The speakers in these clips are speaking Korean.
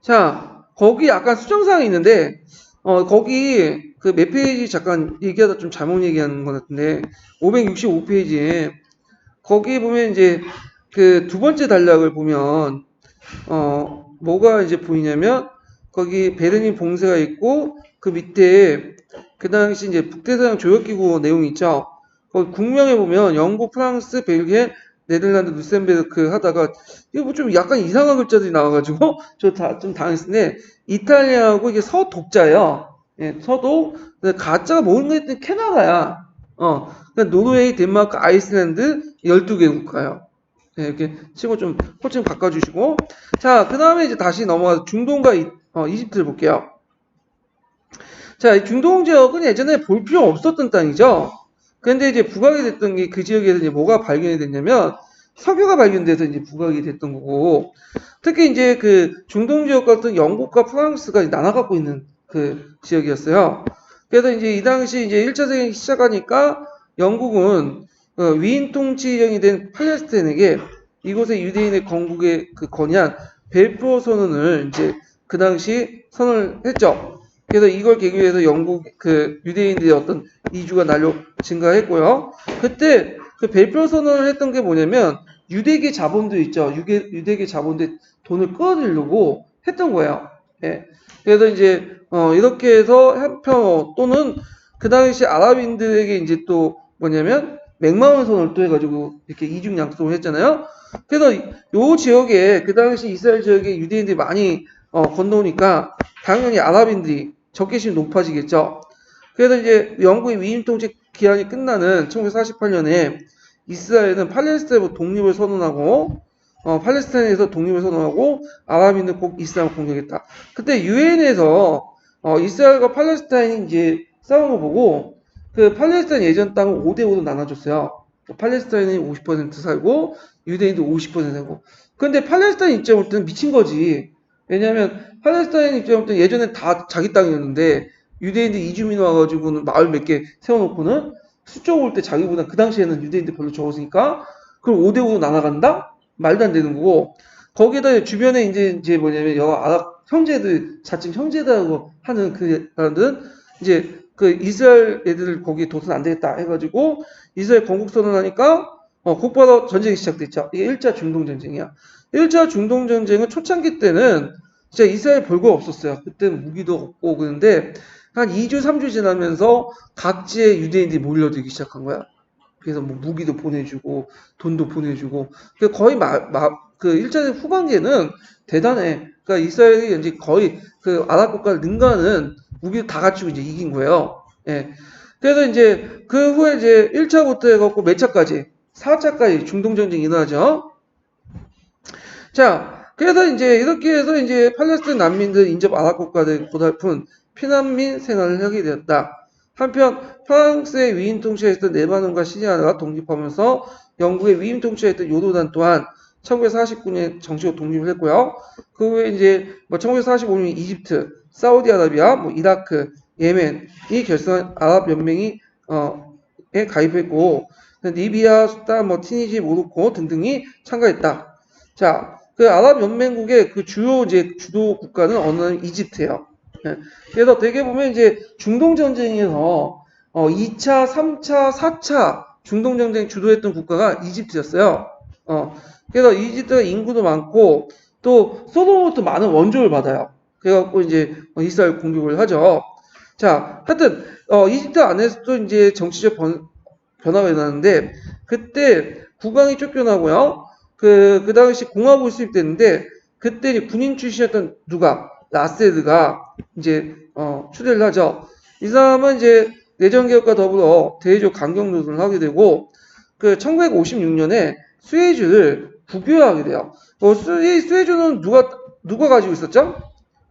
자, 거기 약간 수정사항이 있는데, 거기 그 몇 페이지 잠깐 얘기하다 좀 잘못 얘기하는 것 같은데, 565페이지에 거기 보면 이제 그 두 번째 단락을 보면, 뭐가 이제 보이냐면, 거기 베르린 봉쇄가 있고, 그 밑에 그 당시 이제 북대서양 조약기구 내용이 있죠. 거기 국명에 보면 영국, 프랑스, 벨기에, 네덜란드, 루셈베르크 하다가 이거 뭐 좀 약간 이상한 글자들이 나와가지고 저 좀 당했는데 이탈리아하고 이게 서독자예요. 예, 서독. 가짜가 뭔가 했더니 캐나다야. 그러니까 노르웨이, 덴마크, 아이슬란드 12개 국가요. 예, 이렇게 치고 좀 호칭 바꿔주시고. 자, 그 다음에 이제 다시 넘어가서 중동과 이집트를 볼게요. 자, 이 중동 지역은 예전에 볼 필요 없었던 땅이죠. 그런데 이제 부각이 됐던 게 그 지역에서 이제 뭐가 발견이 됐냐면 석유가 발견돼서 이제 부각이 됐던 거고, 특히 이제 그 중동 지역 같은 영국과 프랑스가 나눠 갖고 있는 그 지역이었어요. 그래서 이제 이 당시 이제 1차 세계가 시작하니까 영국은 위인 통치령이 된 팔레스타인에게 이곳의 유대인의 건국에 그 건의한 벨포어 선언을 이제 그 당시 선언을 했죠. 그래서 이걸 계기로 해서 영국 그 유대인들의 어떤 이주가 날로 증가했고요. 그때 그 벨포어 선언을 했던 게 뭐냐면 유대계 자본도 있죠. 유대계 자본들 돈을 끌어들이려고 했던 거예요. 예. 그래서 이제 이렇게 해서 한편 또는 그 당시 아랍인들에게 이제 또 뭐냐면 맥마원 선언을 또 해가지고 이렇게 이중 양속을 했잖아요. 그래서 요 지역에 그 당시 이스라엘 지역에 유대인들이 많이 건너오니까 당연히 아랍인들이 적개심이 높아지겠죠. 그래서 이제 영국의 위임 통치 기한이 끝나는 1948년에 이스라엘은 팔레스타인으로 독립을 선언하고 팔레스타인에서 독립을 선언하고 아랍인은 꼭 이스라엘을 공격했다. 그때 유엔에서 이스라엘과 팔레스타인이 이제 싸운 거 보고 그 팔레스타인 예전 땅을 5대5로 나눠줬어요. 팔레스타인이 50% 살고 유대인도 50% 살고. 근데 팔레스타인 입장부터는 미친 거지. 왜냐하면 팔레스타인 입장부터 예전에 다 자기 땅이었는데 유대인들 이주민 와가지고는 마을 몇 개 세워놓고는 수적 올 때 자기보다 그 당시에는 유대인들 별로 적었으니까 그걸 5대5로 나눠간다? 말도 안 되는 거고 거기에다 주변에 이제 뭐냐면 여러 아랍 형제들 자칭 형제다고 하는 그 사람들은 이제 그 이스라엘 애들 거기에 둬서는 안 되겠다 해가지고 이스라엘 건국 선언하니까 곧바로 전쟁이 시작됐죠. 이게 1차 중동 전쟁이야. 1차 중동 전쟁은 초창기 때는 진짜 이스라엘 별거 없었어요. 그때는 무기도 없고 그런데 한 2주 3주 지나면서 각지의 유대인들이 몰려들기 시작한 거야. 그래서 뭐 무기도 보내주고 돈도 보내주고 거의 그 1차 후반기에는 대단해. 그러니까 이스라엘이 이제 거의 그 아랍 국가를 능가하는 무기를 다 갖추고 이제 이긴 거예요. 예. 그래서 이제 그 후에 이제 1차부터 해갖고 몇 차까지 4차까지 중동 전쟁이 일어나죠. 자, 그래서 이제 이렇게 해서 이제 팔레스타인 난민들 인접 아랍 국가들 고달픈 피난민 생활을 하게 되었다. 한편 프랑스의 위임 통치했던 레바논과 시리아가 독립하면서 영국의 위임 통치했던 요르단 또한 1949년에 정식으로 독립을 했고요. 그 후에 이제 뭐 1945년 이집트, 사우디아라비아, 뭐 이라크, 예멘이 결성한 아랍 연맹이 에 가입했고 리비아, 수단, 뭐 티니지, 모로코 등등이 참가했다. 자, 그 아랍연맹국의 그 주요 이제 주도 국가는 어느 날 이집트예요. 예. 그래서 되게 보면 이제 중동 전쟁에서 2차, 3차, 4차 중동 전쟁 주도했던 국가가 이집트였어요. 그래서 이집트가 인구도 많고 또 소돔으로부터 많은 원조를 받아요. 그래갖고 이제 이스라엘 공격을 하죠. 자, 하여튼 이집트 안에서도 이제 정치적 변화가 일어나는데 그때 국왕이 쫓겨나고요. 그 당시 공화국이 수립됐는데 그때 이제 군인 출신이었던 누가 라세드가 이제 추대를 하죠. 이 사람은 이제 내정개혁과 더불어 대외적 강경 노선을 하게 되고 그 1956년에 수에즈를 국유화하게 돼요. 수에즈는 누가 가지고 있었죠?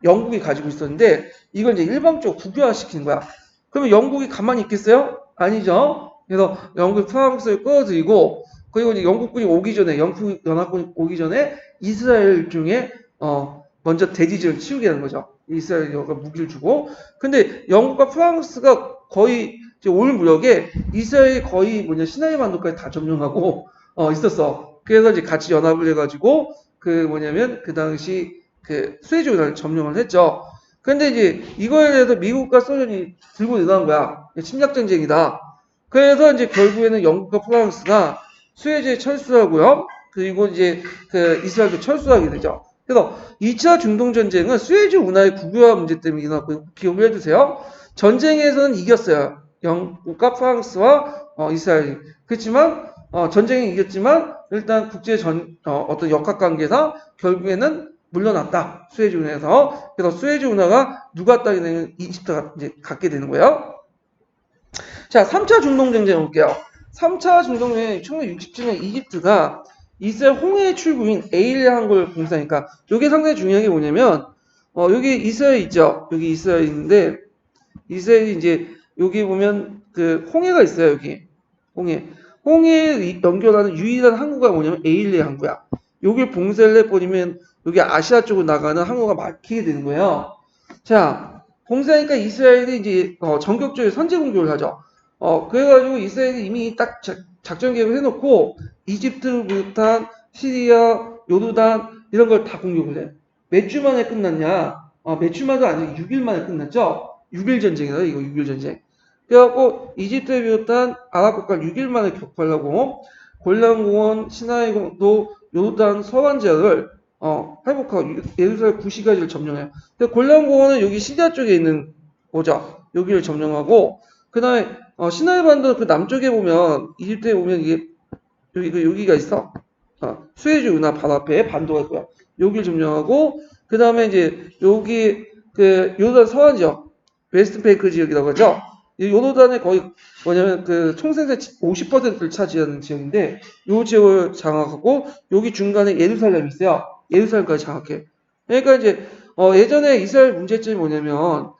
영국이 가지고 있었는데 이걸 이제 일방적으로 국유화 시킨 거야. 그러면 영국이 가만히 있겠어요? 아니죠. 그래서 영국이 프랑스를 끌어들이고 그리고 이제 영국군이 오기 전에 영국 연합군이 오기 전에 이스라엘 중에 먼저 대지전을 치우게 하는 거죠. 이스라엘과 무기를 주고. 근데 영국과 프랑스가 거의 이제 올 무렵에 이스라엘이 거의 시나이 반도까지 다 점령하고 있었어. 그래서 이제 같이 연합을 해가지고 그 뭐냐면 그 당시 그 수에즈 운하를 점령을 했죠. 근데 이제 이거에 대해서 미국과 소련이 들고 일어난 거야. 침략 전쟁이다. 그래서 이제 결국에는 영국과 프랑스가 수에즈에 철수하고요. 그리고 이제 그 이스라엘도 철수하게 되죠. 그래서 2차 중동 전쟁은 수에즈 운하의 국유화 문제 때문에 일어났고 기억을 해두세요. 전쟁에서는 이겼어요. 영국과 프랑스와 이스라엘이. 그렇지만 전쟁에 이겼지만 일단 국제 어떤 역학관계상 결국에는 물러났다. 수에즈 운하에서. 그래서 수에즈 운하가 누가 따게 되는 이집트가 이제 갖게 되는 거예요. 자, 3차 중동 전쟁 볼게요. 3차 중동 전쟁 1967년 이집트가 이스라엘 홍해 출구인 에일리 항구를 공사하니까 이게 상당히 중요한 게 뭐냐면 여기 이스라엘 있죠. 여기 이스라엘 있는데 이스라엘이 이제 여기 보면 그 홍해가 있어요. 여기 홍해 연결하는 유일한 항구가 뭐냐면 에일리 항구야. 여길 봉쇄를 해버리면 여기 아시아 쪽으로 나가는 항구가 막히게 되는 거예요. 자, 봉쇄하니까 이스라엘이 이제 전격적으로 선제 공격을 하죠. 그래가지고 이스라엘이 이미 딱 작전 계획을 해놓고 이집트 비롯한 시리아, 요르단 이런 걸 다 공격을 해. 몇 주 만에 끝났냐? 몇 주 만도 아니고 6일 만에 끝났죠. 6일 전쟁이다 이거 6일 전쟁. 그래갖고 이집트에 비롯한 아랍 국가를 6일 만에 격파하려고 골란공원, 시나이도, 요르단 서안 지역을 회복하고 예루살렘 구시가지를 점령해요. 골란공원은 여기 시리아 쪽에 있는 거죠. 여기를 점령하고 그 다음에 시나이 반도 그 남쪽에 보면 이집트에 보면 이게 여기가 있어. 수에즈 운하 바로 앞에 반도가 있고요. 여기를 점령하고 그 다음에 이제 여기 그 요르단 서안 지역 웨스트 뱅크 지역이라고 하죠. 이 요르단의 거의 뭐냐면 그 총생산 50%를 차지하는 지역인데 이 지역을 장악하고 여기 중간에 예루살렘이 있어요. 예루살렘까지 장악해. 그러니까 이제 예전에 이스라엘 문제점이 뭐냐면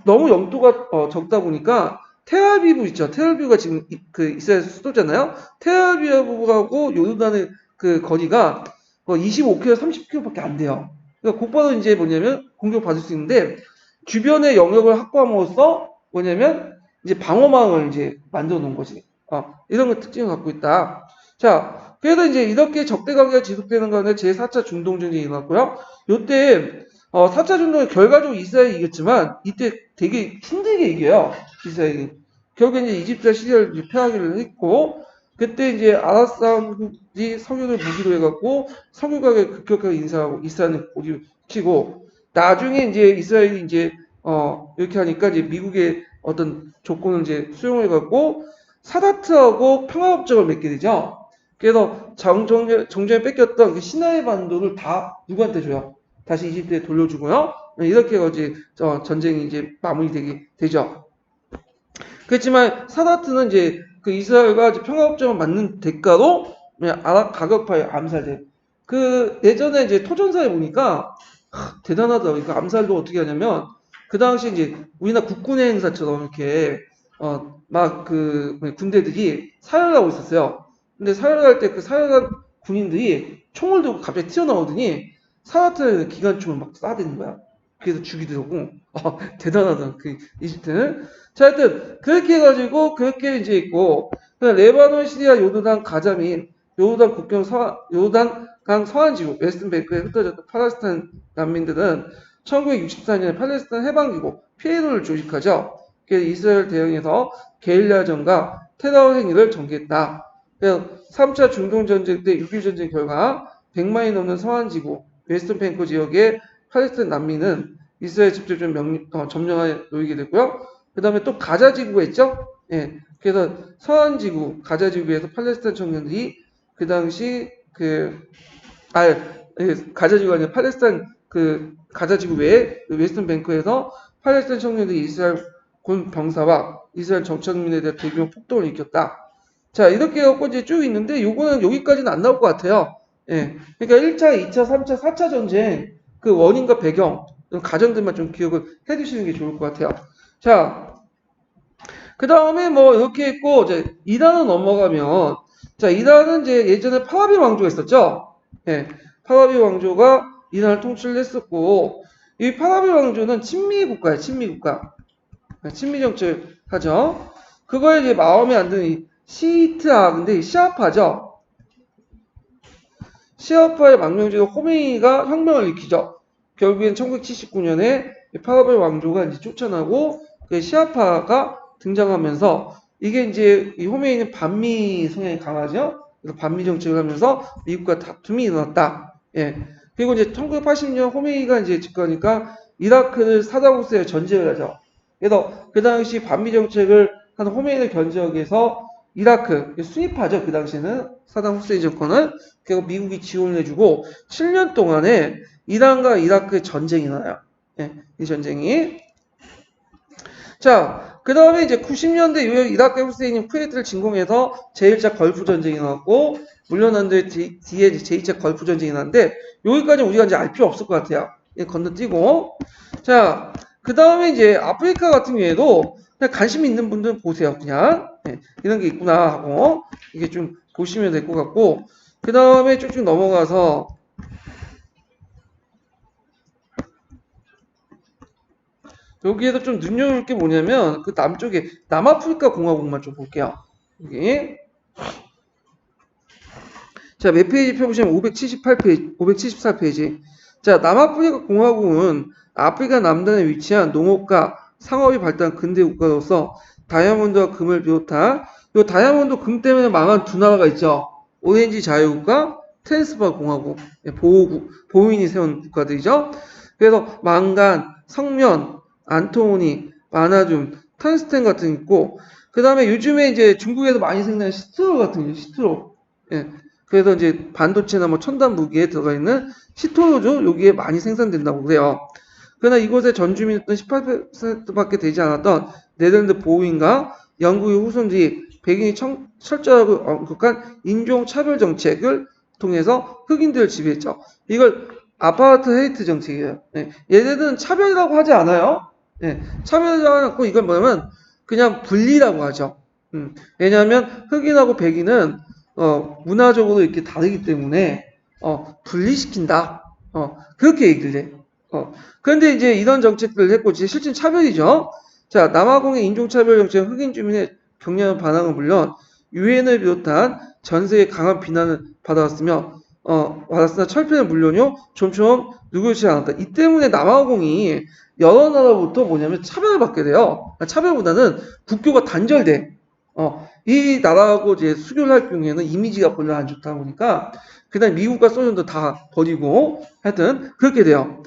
너무 영토가 적다 보니까 텔아비브 있죠. 텔아비브가 지금 그 이스라엘 수도잖아요. 텔아비브하고 요르단의 그 거리가 25km, 30km밖에 안 돼요. 그러니까 곧바로 이제 뭐냐면 공격받을 수 있는데 주변의 영역을 확보함으로써 뭐냐면 이제 방어망을 이제 만들어 놓은 거지. 이런 거 특징을 갖고 있다. 자, 그래서 이제 이렇게 적대 관계가 지속되는 가운데 제4차 중동전쟁이 일어났고요. 요때 4차 중동은 결과적으로 이스라엘이 이겼지만 이때 되게 힘들게 이겨요. 이스라엘이. 결국에 이제 이집트와 시리아를 패하기를 했고 그때 이제 아랍 사람들이 석유를 무기로 해갖고 석유 가격 급격하게 인상하고 이스라엘은 고립시키고 나중에 이제 이스라엘이 이제 이렇게 하니까 이제 미국의 어떤 조건을 이제 수용해 갖고 사다트하고 평화협정을 맺게 되죠. 그래서 정전에 뺏겼던 그 시나이 반도를 다 누구한테 줘요? 다시 이집트에 돌려주고요. 이렇게 이제 전쟁이 이제 마무리되게 되죠. 그렇지만 사다트는 이제 그 이스라엘과 이제 평화협정을 맺는 대가로 아랍 가격파에 암살돼. 그 예전에 이제 토전사에 보니까 대단하다. 그 암살도 어떻게 하냐면 그 당시 이제 우리나라 국군의 행사처럼 이렇게 막 그 군대들이 사열을 하고 있었어요. 근데 사열을 할 때 그 사열한 군인들이 총을 들고 갑자기 튀어나오더니 사다트에 기관총을 막 쏴대는 거야. 그래서 죽이더라고. 대단하다. 그 이집트는. 자, 하여튼 그렇게 해가지고 그렇게 이제 있고 레바논, 시리아, 요르단, 가자 및 요르단 국경 요르단강 서안지구 웨스트뱅크에 흩어졌던 팔레스타인 난민들은 1964년에 팔레스타인 해방기구 PLO를 조직하죠. 그래서 이스라엘 대응해서 게릴라전과 테러 행위를 전개했다. 그래서 3차 중동전쟁 때 6.1전쟁 결과 100만이 넘는 서안지구 웨스트뱅크 지역의 팔레스타인 난민은 이스라엘 직접적으로 점령하에 놓이게 됐고요. 그 다음에 또 가자지구가 있죠. 예. 그래서 서안지구, 가자지구에서 팔레스타인 청년들이 그 당시 가자지구가 아니라 팔레스타인 가자지구 외에 웨스턴뱅크에서 팔레스타인 청년들이 이스라엘 군 병사와 이스라엘 정착민에 대한 대규모 폭동을 일으켰다. 자, 이렇게 해갖고 이제 쭉 있는데 요거는 여기까지는 안 나올 것 같아요. 예. 그러니까 1차, 2차, 3차, 4차 전쟁 그 원인과 배경 가정들만 좀 기억을 해두시는 게 좋을 것 같아요. 자, 그 다음에 뭐 이렇게 했고 이제 이란으로 넘어가면 자 이란은 이제 예전에 파라비 왕조가 있었죠. 예, 파라비 왕조가 이란을 통치를 했었고 이 파라비 왕조는 친미 국가예요. 친미 국가. 친미 정책을 하죠. 그거에 이제 마음에 안 드는 이 시이트아 근데 시아파죠. 시아파의 망명지도 호메이니가 혁명을 일으키죠. 결국엔 1979년에 파라벨 왕조가 이제 쫓아나고 그 시아파가 등장하면서 이게 이제 이 호메이니는 반미 성향이 강하죠. 그래서 반미 정책을 하면서 미국과 다툼이 일어났다. 예. 그리고 이제 1980년 호메이니가 이제 집권하니까 이라크를 사담 후세인이 전쟁을 하죠. 그래서 그 당시 반미 정책을 한 호메이니를 견제하기 위해서 이라크 순위파죠. 그 당시에는 사담 후세인 정권은 그리고 미국이 지원을 해주고 7년 동안에 이란과 이라크의 전쟁이 나요. 예, 이 전쟁이. 자, 그 다음에 이제 90년대 이후에 이라크 후세인이 쿠웨이트를 진공해서 제1차 걸프 전쟁이 나왔고, 물러난 뒤에 제2차 걸프 전쟁이 나는데, 여기까지 우리가 이제 알 필요 없을 것 같아요. 예, 건너뛰고. 자, 그 다음에 이제 아프리카 같은 경우에도 그냥 관심 있는 분들은 보세요. 그냥. 예, 이런 게 있구나 하고, 이게 좀 보시면 될 것 같고, 그 다음에 쭉쭉 넘어가서, 여기에서 좀 눈여볼 게 뭐냐면 그 남쪽에 남아프리카 공화국만 좀 볼게요. 여기 자, 몇 페이지 펴보시면 578페이지, 574페이지. 자, 남아프리카 공화국은 아프리카 남단에 위치한 농업과 상업이 발달한 근대 국가로서 다이아몬드와 금을 비롯한 이 다이아몬드 금 때문에 망한 두 나라가 있죠. 오렌지 자유국가, 트랜스바 공화국, 보호국, 보호인이 세운 국가들이죠. 그래서 망간, 성면, 안토모니, 바나듐, 턴스텐 같은 게 있고, 그 다음에 요즘에 이제 중국에서 많이 생기는 시트로 같은 게 시트로. 예. 그래서 이제 반도체나 뭐 첨단 무기에 들어가 있는 시토로죠. 여기에 많이 생산된다고 그래요. 그러나 이곳의 전주민은 18%밖에 되지 않았던 네덜란드 보호인과 영국의 후손들이 백인이 철저하고 엄격한 인종차별 정책을 통해서 흑인들을 지배했죠. 이걸 아파트헤이트 정책이에요. 네. 얘네들은 차별이라고 하지 않아요. 네. 차별이라고 하지 않고 이건 뭐냐면 그냥 분리라고 하죠. 왜냐하면 흑인하고 백인은 문화적으로 이렇게 다르기 때문에 분리시킨다. 그렇게 얘기를 해. 그런데 이제 이런 정책들을 했고 이제 실질 차별이죠. 자, 남아공의 인종차별 정책, 흑인 주민의 격렬한 반항은 물론 유엔을 비롯한 전 세계 강한 비난을 받아왔으며 받았으나 철폐는 물론이요 좀처럼 누구지 않았다. 이 때문에 남아공이 여러 나라부터 뭐냐면 차별을 받게 돼요. 차별보다는 국교가 단절돼. 이 나라하고 이제 수교를 할 경우에는 이미지가 별로 안 좋다 보니까 그다음 미국과 소련도 다 버리고 하여튼 그렇게 돼요.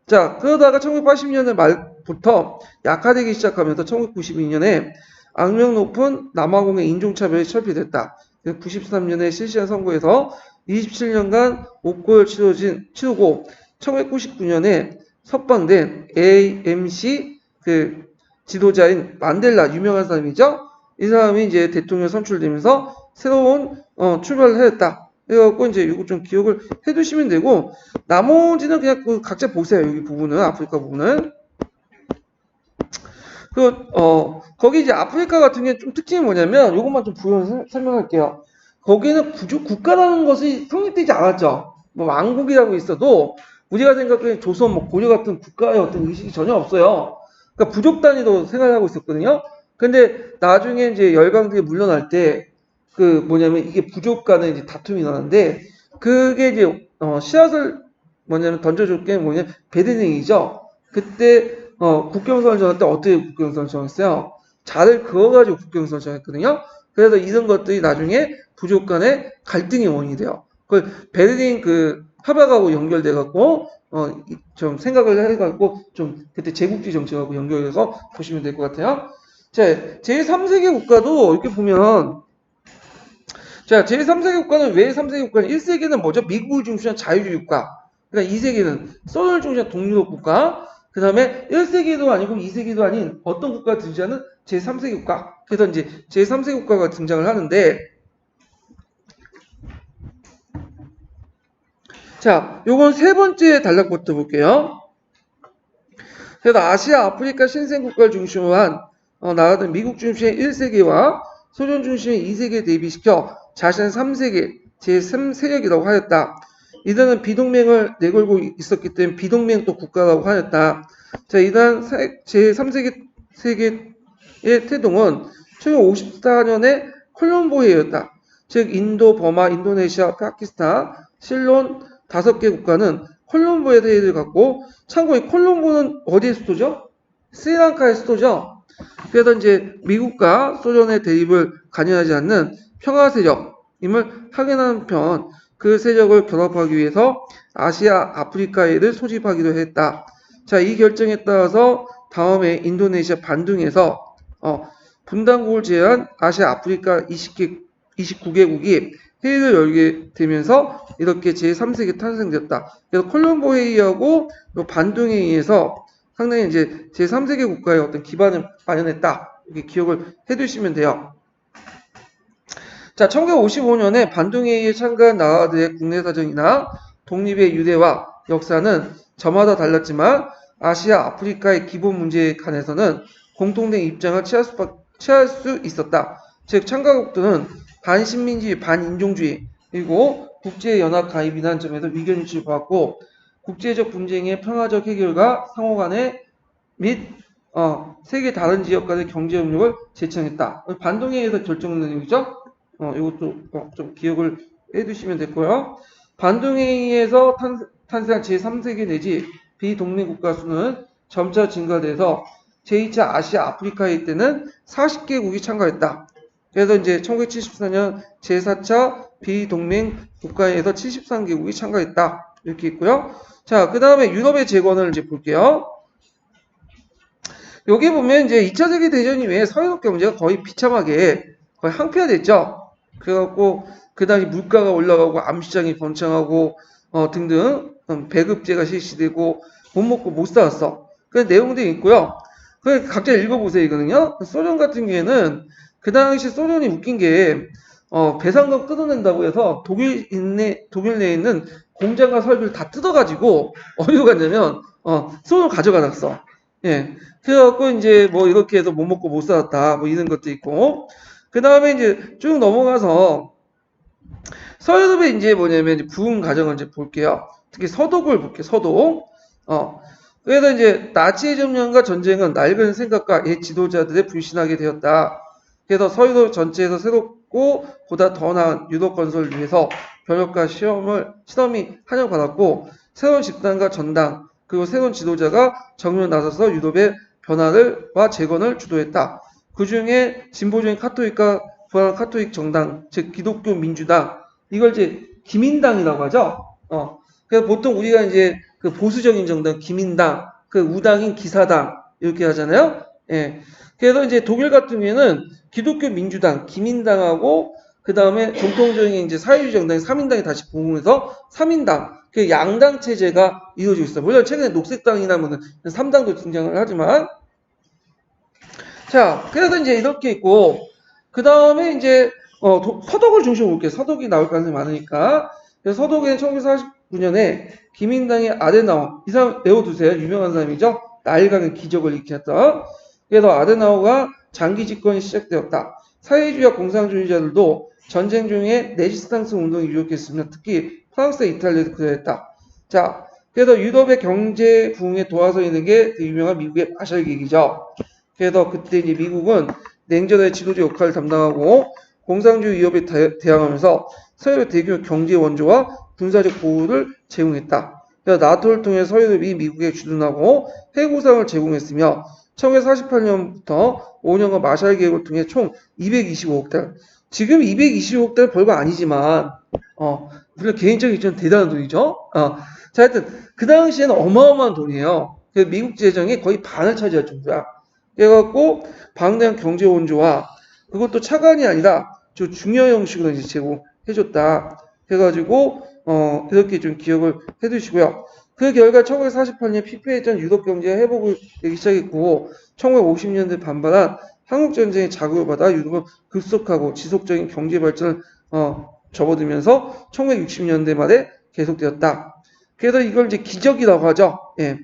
자, 그러다가 1980년대 말부터 약화되기 시작하면서 1992년에 악명 높은 남아공의 인종차별이 철폐됐다. 93년에 실시한 선거에서 27년간 옥고를 치르고 1999년에 석방된 ANC 그 지도자인 만델라 유명한 사람이죠. 이 사람이 이제 대통령 선출되면서 새로운 출발을 했다. 그래갖고 이제 이거 좀 기억을 해두시면 되고 나머지는 그냥 그 각자 보세요. 여기 부분은 아프리카 부분은 거기 이제 아프리카 같은 게 좀 특징이 뭐냐면 이것만 좀 부연 설명할게요. 거기는 국가라는 것이 성립되지 않았죠. 뭐 왕국이라고 있어도 우리가 생각하는 조선, 뭐 고려 같은 국가의 어떤 의식이 전혀 없어요. 그러니까 부족 단위로 생활하고 있었거든요. 근데 나중에 이제 열강들이 물러날 때 그 뭐냐면 이게 부족 간의 이제 다툼이 나는데 그게 이제 씨앗을 뭐냐면 던져줄 게 뭐냐 베드닝이죠. 그때 국경선을 정할 때 어떻게 국경선을 정했어요? 자를 그어가지고 국경선을 정했거든요. 그래서 이런 것들이 나중에 부족 간의 갈등의 원인이 돼요. 그 베르린 그 합약하고 연결돼갖고 좀 생각을 해갖고 좀 그때 제국주의 정책하고 연결해서 보시면 될 것 같아요. 자, 제3세계 국가도 이렇게 보면 자, 제3세계 국가는 왜 3세계 국가는 1세계는 뭐죠? 미국을 중심한 자유주의 국가. 그러니까 2세계는 소련을 중심한 독립국 국가. 그 다음에 1세기도 아니고 2세기도 아닌 어떤 국가가 등장하는 제3세계 국가. 그래서 이제 제3세계 국가가 등장을 하는데 자, 요건 세 번째 단락부터 볼게요. 그래서 아시아, 아프리카 신생국가를 중심으로 한 나라들 미국 중심의 1세계와 소련 중심의 2세계에 대비시켜 자신의 3세계, 제3세력이라고 하였다. 이들은 비동맹을 내걸고 있었기 때문에 비동맹 또 국가라고 하였다. 자, 이단 제3세계의 태동은 1954년에 콜롬보에였다. 즉 인도, 버마, 인도네시아, 파키스탄, 실론 5개 국가는 콜롬보에 회의를 갖고, 참고로 이 콜롬보는 어디에 수도죠? 스리랑카의 수도죠. 그래서 이제 미국과 소련의 대립을 관여하지 않는 평화 세력임을 확인한 편, 그 세력을 결합하기 위해서 아시아 아프리카해를 소집하기도 했다. 자, 이 결정에 따라서 다음에 인도네시아 반둥에서 분단국을 제외한 아시아 아프리카 29개국이 회의를 열게 되면서 이렇게 제3세기 탄생되었다. 그래서 콜롬보 회의하고 반둥 회의에서 상당히 이제 제3세계 국가의 어떤 기반을 마련했다. 이렇게 기억을 해두시면 돼요. 자, 1955년에 반둥회의에 참가한 나라들의 국내 사정이나 독립의 유래와 역사는 저마다 달랐지만 아시아, 아프리카의 기본 문제에 관해서는 공통된 입장을 취할 수 있었다. 즉, 참가국들은 반식민주의, 반인종주의, 그리고 국제연합 가입이라는 점에서 의견 일치를 보았고, 국제적 분쟁의 평화적 해결과 상호간의 및 세계 다른 지역 간의 경제 협력을 제청했다. 반동회의에서 결정된 내용이죠. 이것도 좀 기억을 해두시면 됐고요. 반동회의에서 탄생한 제3세계 내지 비동맹 국가 수는 점차 증가돼서 제2차 아시아 아프리카 회의 때는 40개국이 참가했다. 그래서 이제 1974년 제4차 비동맹 국가회의에서 73개국이 참가했다. 이렇게 있고요. 자, 그 다음에 유럽의 재건을 이제 볼게요. 여기 보면 이제 2차 세계대전 이후에 서유럽 경제가 거의 비참하게 거의 항폐화됐죠. 그래갖고 그 당시 물가가 올라가고 암시장이 번창하고 등등 배급제가 실시되고 못 먹고 못 살았어. 그런 내용들이 있고요. 그 각자 읽어보세요 이거는요. 소련 같은 경우에는 그 당시 소련이 웃긴 게 배상금 뜯어낸다고 해서 독일 내에 있는 공장과 설비를 다 뜯어가지고 어디로 갔냐면 소련 가져가놨어. 예. 그래갖고 이제 뭐 이렇게 해서 못 먹고 못 살았다 뭐 이런 것도 있고 그 다음에 이제 쭉 넘어가서 서유럽에 이제 뭐냐면 이제 부흥 과정을 이제 볼게요. 특히 서독을 볼게요. 서독. 그래서 이제 나치의 점령과 전쟁은 낡은 생각과 옛 지도자들의 불신하게 되었다. 그래서 서유럽 전체에서 새롭고 보다 더 나은 유럽 건설을 위해서 변혁과 실험이 환영받았고 새로운 집단과 전당 그리고 새로운 지도자가 정면 나서서 유럽의 변화와 재건을 주도했다. 그 중에 진보적인 카톨릭과 부활한 카톨릭 정당, 즉 기독교 민주당, 이걸 이제 기민당이라고 하죠. 그래서 보통 우리가 이제 그 보수적인 정당 기민당, 그 우당인 기사당 이렇게 하잖아요. 예. 그래서 이제 독일 같은 경우에는 기독교 민주당, 기민당하고 그 다음에 전통적인 이제 사회주의 정당 3인당이 다시 부흥해서 3인당, 그 양당 체제가 이루어지고 있어요. 물론 최근에 녹색당이나 뭐 3당도 등장을 하지만 자, 그래서 이제 이렇게 있고, 그 다음에 이제, 서독을 중심으로 볼게요. 서독이 나올 가능성이 많으니까. 그래서 서독에는 1949년에 기민당의 아데나워, 이 사람 외워두세요. 유명한 사람이죠. 나일강의 기적을 일으켰던. 그래서 아데나워가 장기 집권이 시작되었다. 사회주의와 공산주의자들도 전쟁 중에 내시스탕스 운동이 유력했으며 특히 프랑스와 이탈리아에도 그랬다. 자, 그래서 유럽의 경제 부흥에 도와서 있는 게 유명한 미국의 마샬 계획이죠. 그래서 그때 이제 미국은 냉전의 지도자 역할을 담당하고 공산주의 위협에 대항하면서 서유럽 대규모 경제 원조와 군사적 보호를 제공했다. 그래서 나토를 통해 서유럽이 미국에 주둔하고 해구상을 제공했으며 1948년부터 5년간 마샬 계획을 통해 총 225억 달러. 지금 225억 달러 별거 아니지만 물론 개인적인 입장은 대단한 돈이죠. 자, 하여튼 그 당시에는 어마어마한 돈이에요. 그래서 미국 재정의 거의 반을 차지할 정도야. 그래갖고 방대한 경제 원조와 그것도 차관이 아니라 저 중요 형식으로 이제 제공해줬다. 해가지고 이렇게 좀 기억을 해두시고요. 그 결과 1948년 피폐했던 유럽 경제 회복을 되기 시작했고 1950년대 반발한 한국 전쟁의 자극을 받아 유럽은 급속하고 지속적인 경제 발전을 접어들면서 1960년대 말에 계속되었다. 그래서 이걸 이제 기적이라고 하죠. 예.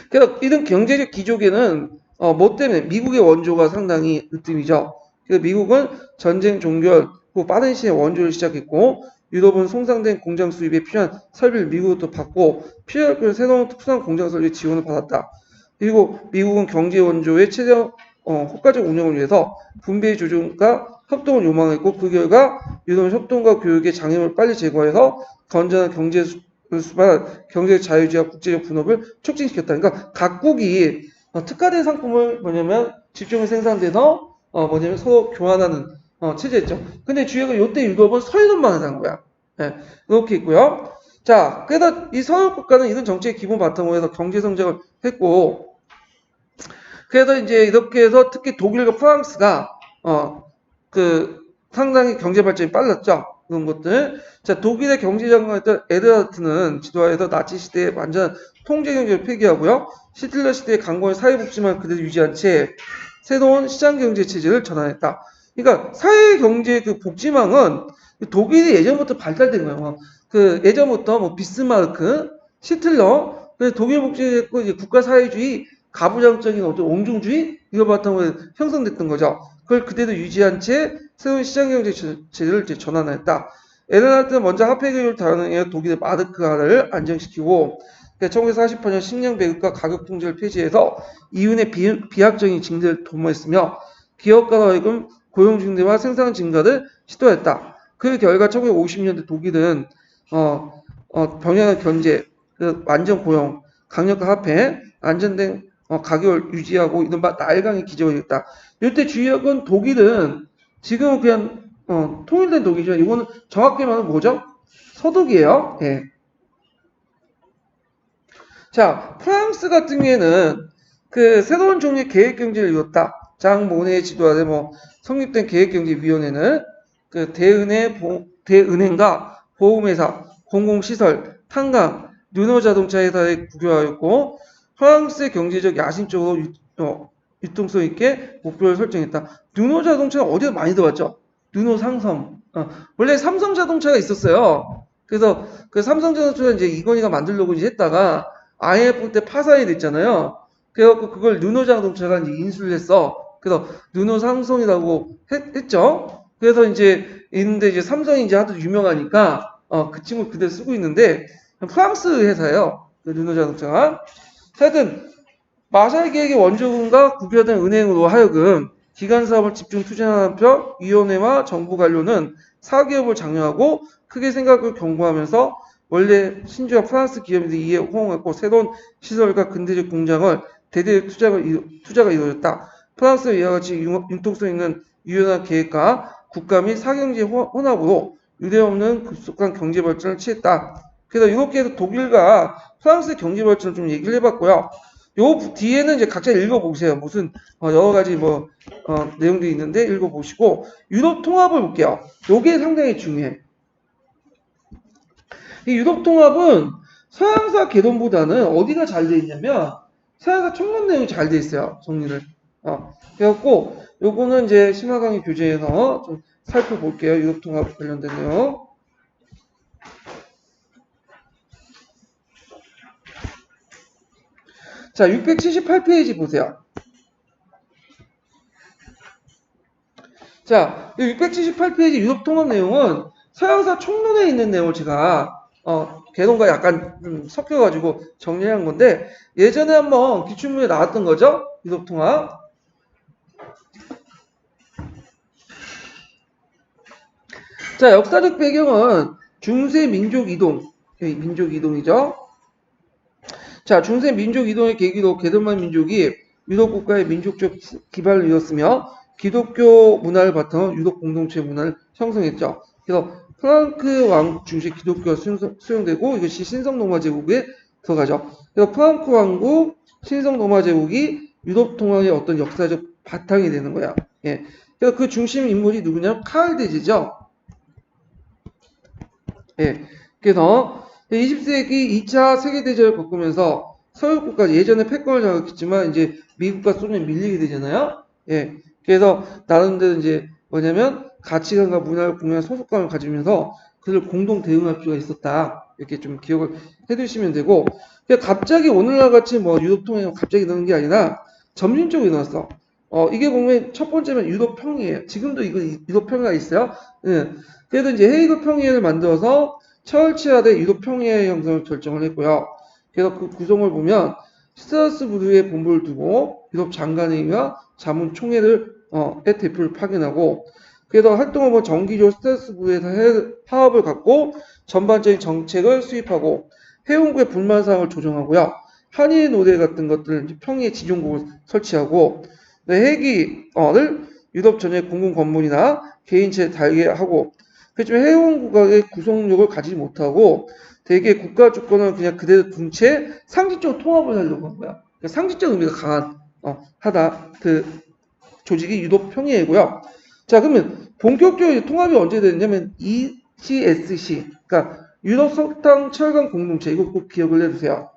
그래서 이런 경제적 기조에는 뭐 때문에 미국의 원조가 상당히 으뜸이죠. 그래서 미국은 전쟁 종결 후 빠른 시기에 원조를 시작했고 유럽은 손상된 공장 수입에 필요한 설비를 미국으로부터 받고 필요할 새로운 특수한 공장 설비 지원을 받았다. 그리고 미국은 경제 원조의 최대 효과적 운영을 위해서 분배 조정과 협동을 요망했고 그 결과 유럽은 협동과 교육의 장애물을 빨리 제거해서 건전한 경제 수반 경제적 자유주의와 국제적 분업을 촉진시켰다. 그러니까 각국이 특화된 상품을 뭐냐면 집중을 생산돼서 뭐냐면 서로 교환하는 체제였죠. 근데 주요가 요때 유럽은 서유럽만 한 거야. 예, 이렇게 있고요. 자, 그래서 이 서유럽 국가는 이런 정책의 기본 바탕으로 해서 경제 성장을 했고, 그래서 이제 이렇게 해서 특히 독일과 프랑스가 그 상당히 경제 발전이 빨랐죠. 그런 것들. 자, 독일의 경제장관이었던 에르하트는 지도하에서 나치 시대의 완전 통제 경제를 폐기하고요. 히틀러 시대의 강건한 사회복지만 그대로 유지한 채 새로운 시장 경제 체제를 전환했다. 그러니까 사회 경제 그 복지망은 독일이 예전부터 발달된 거예요. 그 예전부터 뭐 비스마르크, 히틀러, 독일 복지했고 이제 국가 사회주의, 가부장적인 어떤 옹중주의 이걸 바탕으로 형성됐던 거죠. 그걸 그대로 유지한 채 새로운 시장경제 체제를 이제 전환했다. 에르하트는 먼저 화폐교육을 다루는 독일의 마르크화를 안정시키고 1948년 식량 배급과 가격 통제를 폐지해서 이윤의 비약적인 증대를 도모했으며 기업가 하여금 고용 증대와 생산 증가를 시도했다. 그 결과 1950년대 독일은 병행한 경제, 완전 고용, 강력한 화폐, 안전된 가격을 유지하고 이른바 나일강의 기적을 이뤘다. 이때 주역은 독일은 지금은 그냥 통일된 독일이죠. 이거는 정확히 말하면 뭐죠? 소득이에요. 예. 자, 프랑스 같은 경우에는 그 새로운 종류의 계획경제를 이뤘다. 장 모네의 지도 아래 뭐 성립된 계획경제위원회는 그 대은행과 보험회사, 공공시설, 탄광, 르노자동차 회사에 국유하였고 프랑스의 경제적 야심적으로 유통성 있게 목표를 설정했다. 르노자동차는 어디서 많이 들어왔죠? 르노 상성. 원래 삼성자동차가 있었어요. 그래서 그 삼성자동차가 이제 이건희가 만들려고 이제 했다가 IMF 때 파산이 됐잖아요. 그래갖고 그걸 르노자동차가 이제 인수를 했어. 그래서 르노 삼성이라고 했죠. 그래서 이제 있는데 이제 삼성이 이제 하도 유명하니까 그 친구 그대로 쓰고 있는데 프랑스 회사예요. 그 르노자동차가. 하여튼 마샬 계획의 원조금과 국유화된 은행으로 하여금 기간 사업을 집중 투자하는 편 위원회와 정부 관료는 사기업을 장려하고 크게 생각을 경고하면서 원래 신주와 프랑스 기업들이 이에 호응했고 새로운 시설과 근대적 공장을 대대적 투자가 이루어졌다. 프랑스의 이와 같이 융통성 있는 유연한 계획과 국가 및 사경제 혼합으로 유례없는 급속한 경제 발전을 취했다. 그래서 이렇게 해서 독일과 프랑스의 경제 발전을 좀 얘기를 해봤고요. 요 뒤에는 이제 각자 읽어보세요. 무슨 여러 가지 내용들이 있는데 읽어보시고 유럽 통합을 볼게요. 요게 상당히 중요해. 이 유럽 통합은 서양사 개론보다는 어디가 잘 돼 있냐면 서양사 총론 내용이 잘 돼 있어요. 정리를. 그래갖고 요거는 이제 심화강의 교재에서 좀 살펴볼게요. 유럽 통합 관련된 내용. 자, 678페이지 보세요. 자, 678페이지 유럽 통합 내용은 서양사 총론에 있는 내용을 제가 개론과 약간 좀 섞여가지고 정리한 건데 예전에 한번 기출문에 나왔던 거죠? 유럽 통합. 자, 역사적 배경은 중세 민족 이동, 민족 이동이죠. 자, 중세 민족 이동의 계기로 게르만 민족이 유럽 국가의 민족적 기반을 이뤘으며 기독교 문화를 바탕으로 유럽 공동체 문화를 형성했죠. 그래서 프랑크 왕국 중시 기독교가 수용되고 이것이 신성 로마 제국에 들어가죠. 그래서 프랑크 왕국, 신성 로마 제국이 유럽 통합의 어떤 역사적 바탕이 되는 거야. 예. 그래서 그 중심 인물이 누구냐면 카를 대제죠. 예. 그래서 20세기 2차 세계대전을 겪으면서 서유국까지 예전에 패권을 장악했지만 이제 미국과 소련이 밀리게 되잖아요. 예. 그래서 나름대로 이제 뭐냐면 가치관과 문화를 공유한 소속감을 가지면서 그들 공동 대응할 필요가 있었다. 이렇게 좀 기억을 해두시면 되고 갑자기 오늘날 같이 유럽 통합이 갑자기 나는 게 아니라 점진적으로 일어났어. 이게 보면 첫 번째는 유럽 평의예요. 지금도 이거 유럽 평의가 있어요. 예. 그래도 이제 헤이그 평의회를 만들어서 철치화된 유럽 평의회 형성을 결정을 했고요. 그래서 그 구성을 보면 스트라스부르에 본부를 두고 유럽 장관회의와 자문총회를 대표를 파견하고 그래서 활동을 정기조 스트레스부에서 파업을 갖고 전반적인 정책을 수립하고 회원국의 불만사항을 조정하고요. 한일 노래 같은 것들을 평의의 지정국을 설치하고 회기를 유럽 전역 공공 건물이나 개인채 달게 하고 그렇지만 회원국의 구속력을 가지지 못하고 대개 국가 주권을 그냥 그대로 둔 채 상징적 통합을 하려고 한 거야. 상징적 의미가 강한 하다 그 조직이 유독 평의회고요. 자, 그러면 본격적으로 통합이 언제 됐냐면 ECSC, 그러니까 유럽 설탕 철강 공동체, 이거 꼭 기억을 해두세요.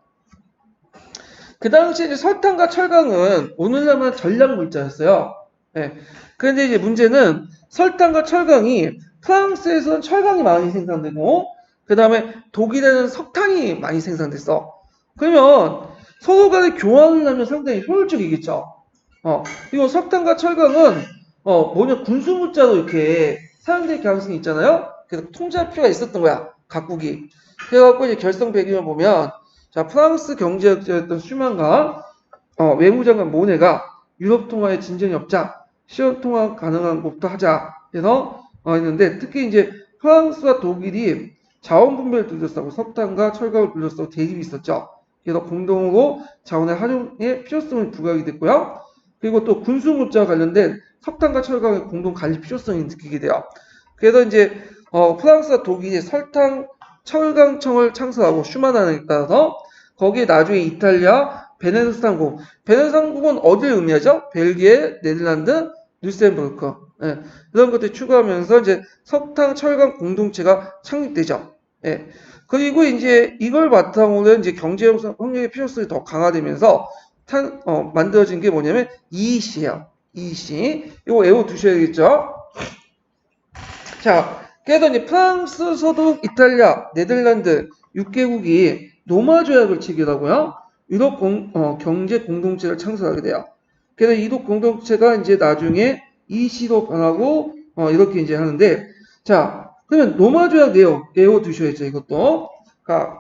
그 당시에 이제 설탕과 철강은 오늘날만 전략 물자였어요. 예. 그런데 이제 문제는 설탕과 철강이 프랑스에서는 철강이 많이 생산되고, 그 다음에 독일에는 석탄이 많이 생산됐어. 그러면 서로 간에 교환을 하면 상당히 효율적이겠죠. 이거 석탄과 철강은 뭐냐 군수물자로 이렇게 사용될 가능성이 있잖아요. 그래서 통제할 필요가 있었던 거야 각국이. 그래갖고 이제 결성 배경을 보면 자 프랑스 경제학자였던 슈만과 외무장관 모네가 유럽 통화에 진전이 없자 시원 통화 가능한 곳부터 하자 해서 했는데 특히 이제 프랑스와 독일이 자원 분배를 둘러싸고 석탄과 철강을 둘러싸고 대립이 있었죠. 그래서 공동으로 자원의 활용에 필요성이 부각이 됐고요. 그리고 또 군수물자와 관련된 석탄과 철강의 공동 관리 필요성이 느끼게 돼요. 그래서 이제 프랑스와 독일이 설탕 철강청을 창설하고 슈만안에 따라서 거기에 나중에 이탈리아 베네딕스 삼국, 베네딕스 삼국은 어디를 의미하죠? 벨기에, 네덜란드, 룩셈부르크 이런 것들 추가하면서 이제 석탄 철강 공동체가 창립되죠. 예. 그리고 이제 이걸 바탕으로 이제 경제 협력의 필요성이 더 강화되면서 만들어진 게 뭐냐면 EEC예요. EEC. 이거 외워두셔야겠죠? 자, 그래서 이제 프랑스, 소독, 이탈리아, 네덜란드 6개국이 로마 조약을 체결하고요. 유럽 경제 공동체를 창설하게 돼요. 그래서 이독 공동체가 이제 나중에 EC로 변하고 이렇게 이제 하는데 자, 그러면 로마 조약 내용 외워두셔야죠. 이것도.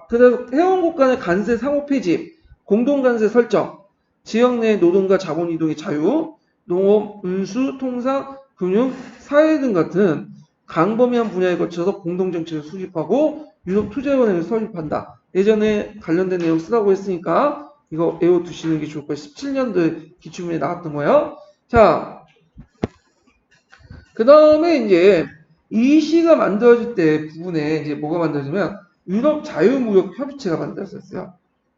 그래서 회원국 간의 관세 상호 폐지, 공동 관세 설정, 지역 내 노동과 자본 이동의 자유, 농업, 운수, 통상, 금융, 사회 등 같은 광범위한 분야에 거쳐서 공동정책을 수립하고 유럽 투자원회를 설립한다. 예전에 관련된 내용 쓰라고 했으니까 이거 외워두시는 게 좋을 거예요. 17년도에 기출문에 나왔던 거예요. 자, 그 다음에 이제 이 시가 만들어질 때 부분에 이제 뭐가 만들어지면 유럽 자유무역 협의체가 만들어졌어요.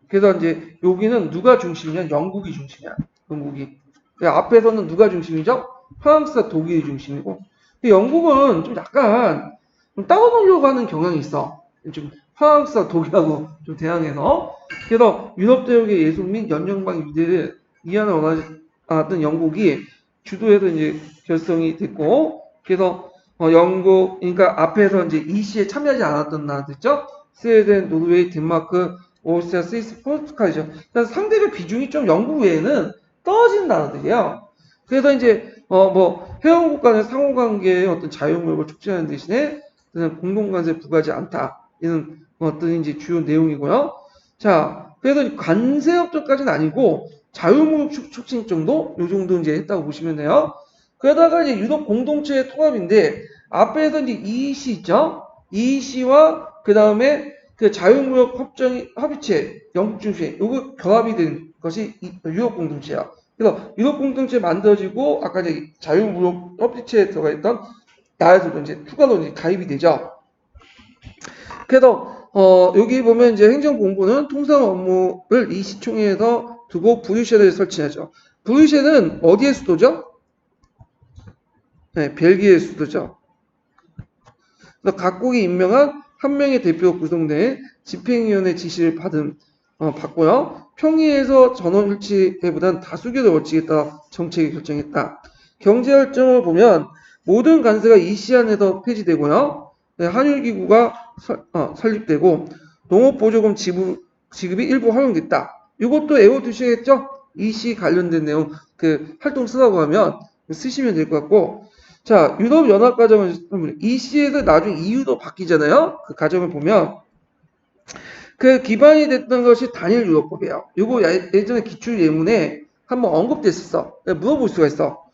그래서 이제 여기는 누가 중심이냐? 영국이 중심이야. 영국이. 앞에서는 누가 중심이죠? 프랑스와 독일이 중심이고. 영국은 좀 약간 좀 따라놓으려고 하는 경향이 있어. 좀 프랑스와 독일하고 좀 대항해서. 그래서 유럽 대륙의 예속 및 연령방 유대를 이해하는 원하던 영국이 주도해서 이제 결성이 됐고, 그래서 영국, 그러니까 앞에서 이제 EC에 참여하지 않았던 나라들 있죠? 스웨덴, 노르웨이, 덴마크, 오스트리아, 스위스, 포르투갈이죠. 그래서 상대적 비중이 좀 영국 외에는 떨어진 나라들이에요. 그래서 이제 회원국 간의 상호관계의 어떤 자유무역을 촉진하는 대신에 공동관세 부과하지 않다. 이런 어떤 이제 주요 내용이고요. 자, 그래서 관세협정까지는 아니고 자유무역 촉진 정도? 요 정도 이제 했다고 보시면 돼요. 그러다가 이제 유럽 공동체의 통합인데 앞에서 이제 EEC 있죠? EEC와 그 다음에 그 자유무역 협의체 영국 중심에 요거 결합이 된 것이 유럽 공동체야. 그래서 유럽 공동체 만들어지고 아까 이제 자유무역 협의체에 들어가 있던 나라들도 이제 추가로 이제 가입이 되죠. 그래서 여기 보면 이제 행정본부는 통상 업무를 이 시총회에서 두고 브뤼셀에 설치하죠. 브뤼셀은 어디의 수도죠? 네, 벨기에의 수도죠. 그래서 각국이 임명한 한 명의 대표가 구성된 집행위원회 지시를 받고요. 평의에서 전원일치회보다는 다수결을 원칙에 정책을 결정했다. 경제활동을 보면 모든 관세가 EC 안에서 폐지되고요. 네, 한율기구가 설립되고 농업보조금 지급이 일부 허용됐다. 이것도 외워두셔야겠죠? EC 관련된 내용 그 활동 쓰라고 하면 쓰시면 될 것 같고 자, 유럽연합 과정은 EC에서 나중에 EU도 바뀌잖아요. 그 과정을 보면 그 기반이 됐던 것이 단일 유럽법이에요. 이거 예전에 기출 예문에 한번 언급됐었어. 물어볼 수가 있어.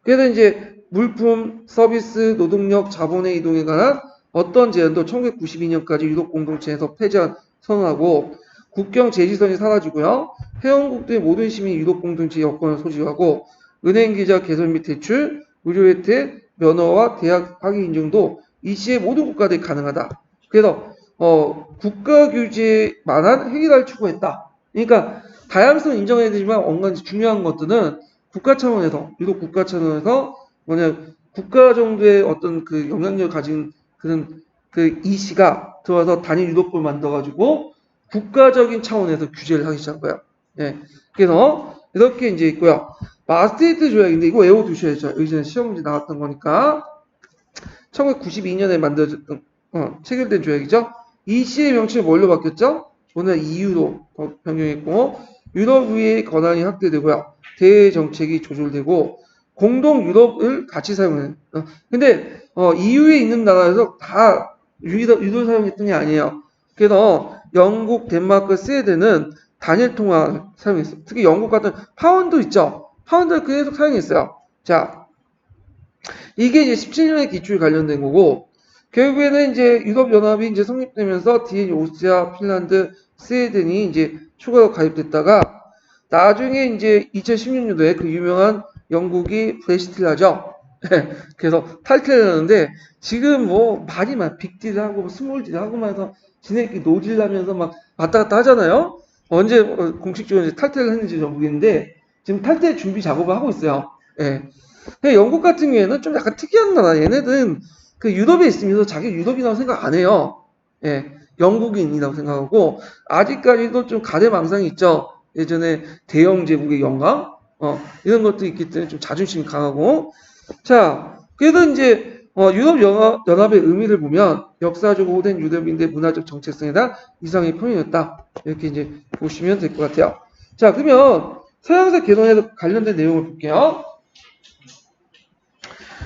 그래서 이제 물품, 서비스, 노동력, 자본의 이동에 관한 어떤 제한도 1992년까지 유럽 공동체에서 폐지한 선언하고 국경 제지선이 사라지고요. 회원국들의 모든 시민이 유럽 공동체 여권을 소지하고 은행 계좌 개설 및 대출, 의료 혜택, 면허와 대학 학위 인증도 이 시의 모든 국가들이 가능하다. 그래서 국가 규제만한 행위를 추구했다. 그러니까 다양성을 인정해야 되지만 언간 중요한 것들은 국가 차원에서 유독 국가 차원에서 뭐냐 국가 정도의 어떤 그 영향력을 가진 그런 그 이시가 들어와서 단일 유독법을 만들어가지고 국가적인 차원에서 규제를 하기 시작한 거예요. 예. 그래서 이렇게 이제 있고요. 마스트리트 조약인데 이거 외워두셔야죠. 예전에 시험 문제 나왔던 거니까 1992년에 만들어졌던 체결된 조약이죠. 이 시의 명칭이 뭘로 바뀌었죠? 오늘 EU로 변경했고 유럽의 권한이 확대되고요. 대외 정책이 조절되고 공동 유럽을 같이 사용해요. 근데 EU에 있는 나라에서 다 유로 사용했던 게 아니에요. 그래서 영국, 덴마크, 스웨덴은 단일 통화 사용했어요. 특히 영국 같은 파운드 있죠. 파운드를 계속 사용했어요. 자, 이게 이제 17년의 기초에 관련된 거고, 결국에는 이제 유럽연합이 이제 성립되면서 뒤에 오스트리아, 핀란드, 스웨덴이 이제 추가로 가입됐다가, 나중에 이제 2016년도에 그 유명한 영국이 브렉시트를 하죠. 그래서 탈퇴를 하는데, 지금 뭐 많이 막 빅딜 하고 스몰 딜 하고 해서 지네끼리 노딜 하면서 막 왔다 갔다 하잖아요. 언제 공식적으로 이제 탈퇴를 했는지 모르겠는데, 지금 탈퇴 준비 작업을 하고 있어요. 예. 영국 같은 경우에는 좀 약간 특이한 나라. 얘네들은 그 유럽에 있으면서 자기 유럽이라고 생각 안 해요. 예, 영국인이라고 생각하고 아직까지도 좀 가대망상이 있죠. 예전에 대영 제국의 영광, 이런 것도 있기 때문에 좀 자존심이 강하고. 자, 그래도 이제 유럽 연합의 의미를 보면 역사적으로 오랜 유럽인의 문화적 정체성에다 이상의 편이었다. 이렇게 이제 보시면 될 것 같아요. 자, 그러면 서양사 개론에 관련된 내용을 볼게요.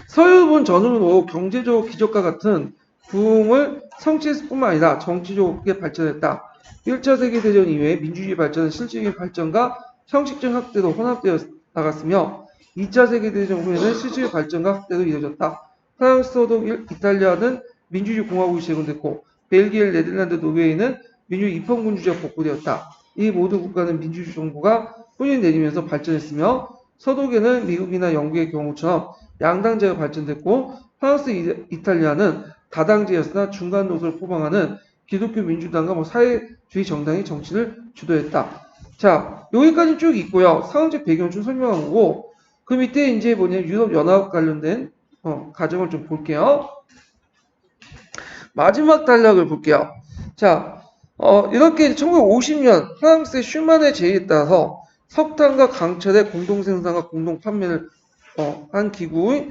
서유분 전후로 경제적 기적과 같은 부흥을 성취했을 뿐만 아니라 정치적으로 크게 발전했다. 1차 세계대전 이후에 민주주의 발전은 실질적인 발전과 형식적 확대로 혼합되어 나갔으며 2차 세계대전 후에는 실질의 발전과 확대도 이루어졌다. 프랑스, 소독, 이탈리아는 민주주의 공화국이 제공됐고 벨기에, 네덜란드, 노르웨이는 민주주의 입헌군주제가 복구되었다. 이 모든 국가는 민주주의 정부가 혼을 내리면서 발전했으며 서독에는 미국이나 영국의 경우처럼 양당제가 발전됐고 프랑스, 이탈리아는 다당제였으나 중간 노선을 포방하는 기독교 민주당과 사회주의 정당이 정치를 주도했다. 자, 여기까지 쭉 있고요. 상황적 배경을 좀 설명한 거고 그 밑에 이제 유럽 연합 관련된 과정을 좀 볼게요. 마지막 단락을 볼게요. 자, 이렇게 1950년 프랑스의 슈만의 제의에 따라서 석탄과 강철의 공동 생산과 공동 판매를 한 기구의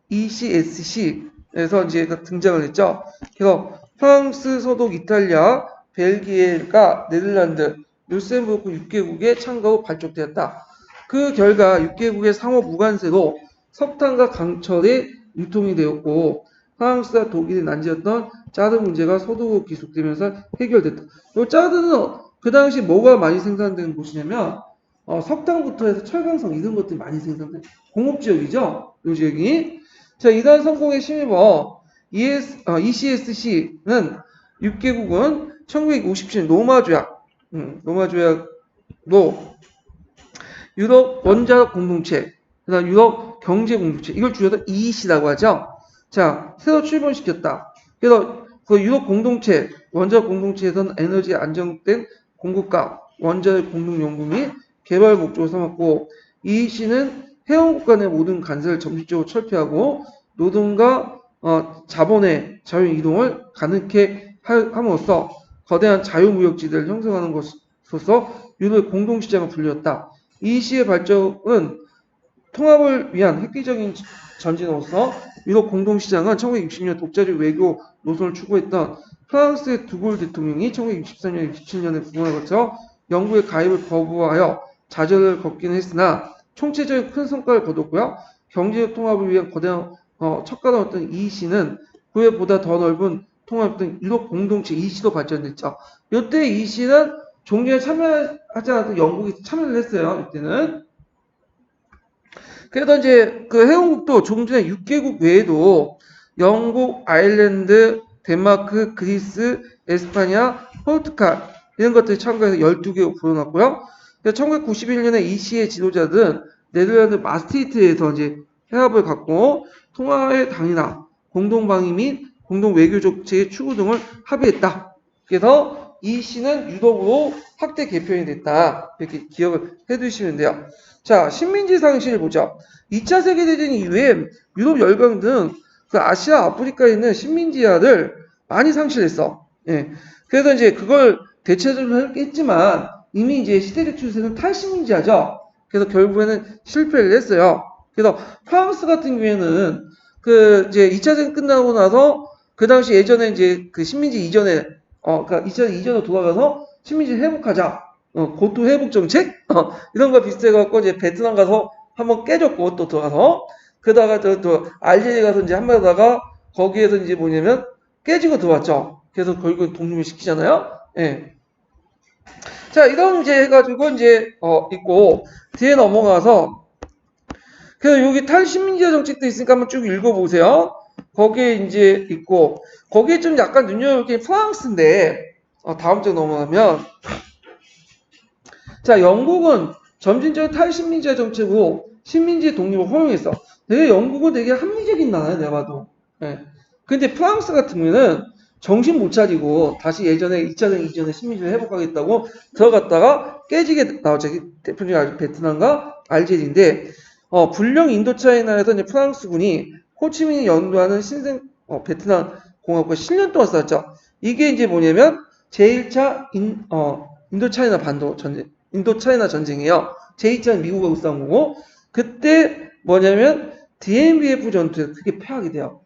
ECSC에서 이제 등장을 했죠. 그래서 프랑스, 소독, 이탈리아, 벨기에가 네덜란드, 루셈부르크 6개국의 참가로 발족되었다. 그 결과 6개국의 상호 무관세로 석탄과 강철이 유통이 되었고 프랑스와 독일이 난제였던 짜드 문제가 소독으로 기속되면서 해결됐다. 이 짜드는 그 당시 뭐가 많이 생산되는 곳이냐면 석탄부터 해서 철강성 이런 것들이 많이 생산돼. 공업지역이죠. 이 지역이. 자, 이단 성공의 힘입어 ECSC는 6개국은 1957년 로마 조약, 로마 조약로 유럽 원자력 공동체, 그다음 유럽 경제 공동체 이걸 줄여서 EEC라고 하죠. 자, 새로 출범시켰다. 그래서 그 유럽 공동체, 원자력 공동체에서는 에너지 안정된 공급과 원자력 공동 연구 및 개발 목적으로 삼았고 EEC는 회원국 간의 모든 간섭을 점진적으로 철폐하고 노동과 자본의 자유 이동을 가능케 함으로써 거대한 자유무역지대를 형성하는 것으로서 유럽의 공동시장을 불렸다. EEC의 발전은 통합을 위한 획기적인 전진으로서 유럽 공동시장은 1960년 독자적 외교 노선을 추구했던 프랑스의 드골 대통령이 1963년, 67년에 부흥을 거쳐 영국의 가입을 거부하여 좌절을 걷기는 했으나 총체적인 큰 성과를 거뒀고요. 경제적 통합을 위한 거대한 척가로웠던 EEC는 그에 보다 더 넓은 통합된 유럽 공동체 EC로 발전됐죠. 이때 EC는 종전에 참여하지 않았던 영국이 참여를 했어요. 이때는. 그래서 이제 그 회원국도 조금 전에 6개국 외에도 영국, 아일랜드, 덴마크, 그리스, 에스파냐, 포르투갈 이런 것들이 참가해서 12개국 불어났고요. 1991년에 이 시의 지도자들은 네덜란드 마스트리트에서 이제 회합을 갖고 통화의 당이나 공동방위 및 공동 외교 정책의 추구 등을 합의했다. 그래서 이 시는 유럽으로 확대 개편이 됐다. 이렇게 기억을 해두시면 돼요. 자, 식민지 상실을 보죠. 2차 세계대전 이후에 유럽 열강 등 그 아시아, 아프리카에 있는 식민지화를 많이 상실했어. 예. 그래서 이제 그걸 대체적으로 했지만 이미 이제 시대적 추세는 탈식민지화죠. 그래서 결국에는 실패를 했어요. 그래서 프랑스 같은 경우에는 그 이제 2차 세계 끝나고 나서 그 당시 예전에 이제 그 식민지 이전에 그러니까 2차 세계 이전으로 돌아가서 식민지 회복하자. 고토 회복 정책 이런 거 비슷해갖고 이제 베트남 가서 한번 깨졌고 또 들어가서 그러다가 또 알제리 가서 이제 한번 하다가 거기에서 이제 뭐냐면 깨지고 들어왔죠. 그래서 결국은 독립을 시키잖아요. 예. 자, 이런 이제 해가지고 이제 있고 뒤에 넘어가서 그래서 여기 탈식민지화 정책도 있으니까 한번 쭉 읽어보세요. 거기에 이제 있고 거기에 좀 약간 눈여볼 게 프랑스인데 다음 장 넘어가면 자, 영국은 점진적인 탈식민지화 정책으로 식민지 독립을 허용했어. 되게 영국은 되게 합리적인 나라야, 내가 봐도. 예. 근데 프랑스 같은 경우는 정신 못 차리고 다시 예전에 2차 대전 이전에 식민지를 회복하겠다고 들어갔다가 깨지게 나오죠. 대표적인 베트남과 알제리인데, 불령 인도차이나에서 이제 프랑스군이 호치민이 연도하는 신생 베트남 공화국과 10년 동안 싸웠죠. 이게 이제 뭐냐면 제1차 인도차이나 반도 전쟁. 인도차이나 전쟁이에요. 제2차는 미국하고 싸운 거고 그때 뭐냐면 DMBF 전투에서 크게 패하게 돼요.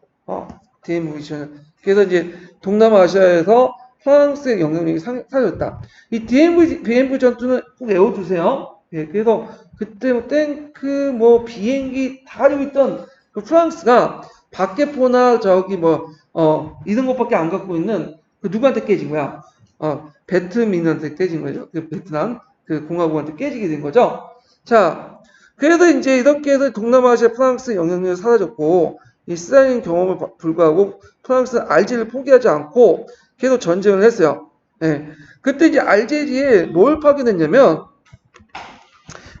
DMBF 전투. 그래서 이제 동남아시아에서 프랑스의 영향력이 사라졌다. 이 DMBF 전투는 꼭 외워두세요. 예, 그래서 그때 뭐 탱크, 뭐 비행기 다 가지고 있던 그 프랑스가 박격포나 저기 이런 것밖에 안 갖고 있는 그 누구한테 깨진 거야? 베트민한테 깨진 거죠. 그 베트남. 그 공화국한테 깨지게 된 거죠. 자, 그래도 이제 이렇게 해서 동남아시아 프랑스 영향력이 사라졌고 이 스탈린 경험을 불구하고 프랑스는 알제리를 포기하지 않고 계속 전쟁을 했어요. 예. 그때 이제 알제리에 뭘 파견했냐면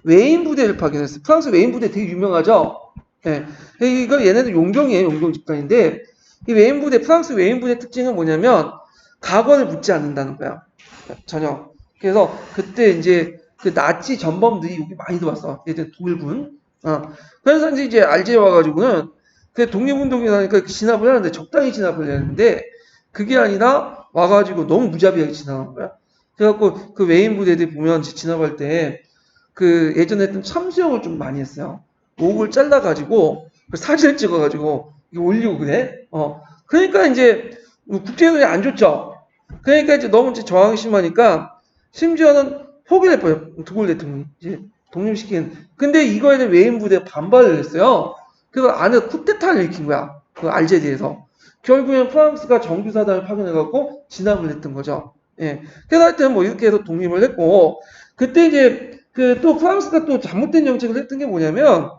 외인 부대를 파견했어요. 프랑스 외인 부대 되게 유명하죠. 예. 이거 얘네들 용병이에요. 용병 집단인데 이 외인 부대 프랑스 외인 부대 특징은 뭐냐면 각오를 묻지 않는다는 거야. 전혀. 그래서 그때 이제 그 나치 전범들이 여기 많이 들어왔어. 예전 독일군. 그래서 이제 알제리 와가지고는 그 독립운동이 나니까 진압을 하는데 적당히 진압을 했는데 그게 아니라 와가지고 너무 무자비하게 진압한 거야. 그래갖고 그 외인 부대들 보면 진압할 때 그 예전에 했던 참수형을 좀 많이 했어요. 목을 잘라가지고 그 사진을 찍어가지고 이거 올리고 그래. 그러니까 이제 국제적으로 안 좋죠. 그러니까 이제 너무 이제 저항이 심하니까 심지어는 포기를 했어요. 드골 대통령이 이제 독립시킨. 근데 이거에 대해 외인 부대가 반발을 했어요. 그래서 안에 쿠데타를 일으킨 거야. 그 알제리에서. 결국엔 프랑스가 정규사단을 파견해갖고 진압을 했던 거죠. 예. 그래서 하여튼 뭐 이렇게 해서 독립을 했고, 그때 이제 그 또 프랑스가 또 잘못된 정책을 했던 게 뭐냐면,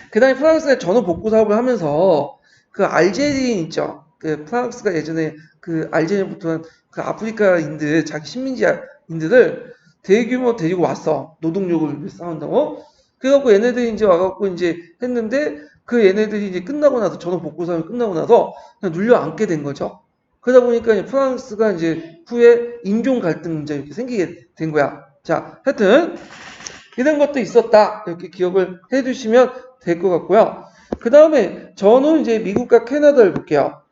그 다음에 프랑스가 전후 복구 사업을 하면서 그 알제리인 있죠. 그 프랑스가 예전에 그 알제리부터 그 아프리카인들, 자기 식민지인들을 대규모 데리고 왔어. 노동력을 싸운다고. 그래갖고 얘네들이 이제 와갖고 이제 했는데 그 얘네들이 이제 끝나고 나서 전후 복구 사업이 끝나고 나서 그냥 눌려 앉게 된 거죠. 그러다 보니까 이제 프랑스가 이제 후에 인종 갈등 문제 이렇게 생기게 된 거야. 자, 하여튼 이런 것도 있었다. 이렇게 기억을 해 두시면 될 것 같고요. 그 다음에 저는 이제 미국과 캐나다를 볼게요.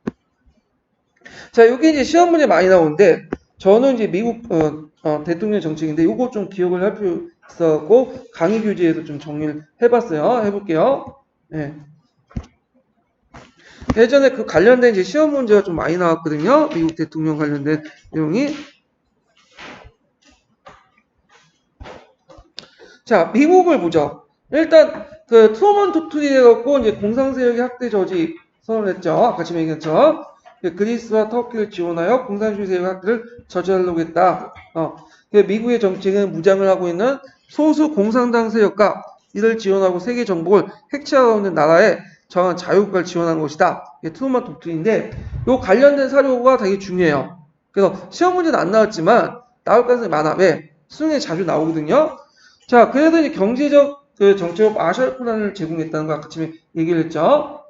자, 여기 이제 시험 문제 많이 나오는데 저는 이제 미국 대통령 정책인데 요거 좀 기억을 할 필요 있어갖고 강의 교재에서 좀 정리를 해봤어요. 해볼게요. 네. 예전에 그 관련된 이제 시험 문제가 좀 많이 나왔거든요. 미국 대통령 관련된 내용이. 자, 미국을 보죠. 일단 그 트루먼 도트리 해갖고 이제 공상 세력의 학대 저지 선언을 했죠. 아까 지금 얘기했죠. 그리스와 터키를 지원하여 공산주의 세력 학대를 저지하려고 했다. 미국의 정책은 무장을 하고 있는 소수 공산당 세력과 이를 지원하고 세계 정복을 핵취하고 있는 나라에 정한 자유국가를 지원하는 것이다. 이게 트루먼 독트린인데 요 관련된 사료가 되게 중요해요. 그래서 시험 문제는 안 나왔지만 나올 가능성이 많아. 왜? 수능에 자주 나오거든요. 자, 그래도 이제 경제적 그 정책적 아셜프란을 제공했다는 거 아까 처음에 얘기를 했죠.